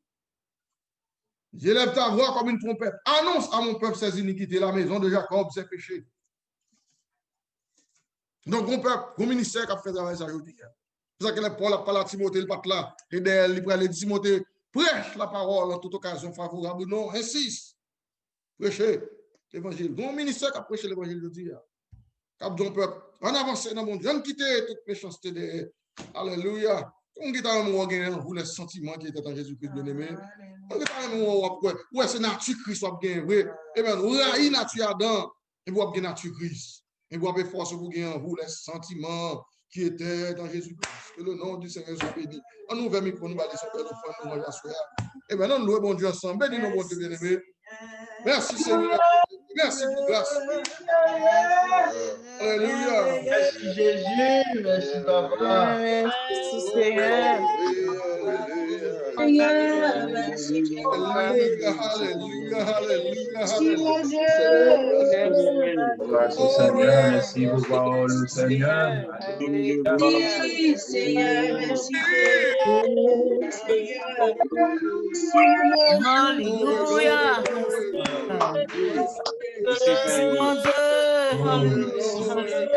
J'élève ta voix comme une trompette. Annonce à mon peuple ses iniquités, la maison de Jacob ses péchés. Donc, mon peuple, mon ministère qui a fait travail ça aujourd'hui. C'est ça que les Paul a parlé à Timothée, le pape là, et derrière, il prend Timothée, prêche la parole en toute occasion favorable. Non, insiste. Prêchez l'évangile. Mon ministère qui a prêché l'évangile aujourd'hui. Cap mon peuple, en avancé dans mon Dieu, on quitte toute méchanceté derrière. Alléluia. On quitte un mot vous les sentiments qui étaient en Jésus-Christ bien-aimé. On quitte un mot ouais, c'est nature Christ qui bien vrai. Eh bien, vous avez nature Adam, et vous avez nature Christ. Et vous avez force pour gagner en vous les sentiments qui étaient dans Jésus-Christ. Que le nom du Seigneur soit béni. On nous ouvre le micro, nous allons sur le fond, nous allons sur et maintenant, nous louons bon Dieu ensemble. Bénis nos bon Dieu bien-aimé. Merci Seigneur. Merci pour grâce. Alléluia. Merci Jésus. Merci Papa. Merci Seigneur. Alléluia, Alléluia, Alléluia, Grâce au Seigneur, merci pour parole, Seigneur. Oui, Seigneur, merci Hallelujah. Alléluia. Mon Dieu. Hallelujah.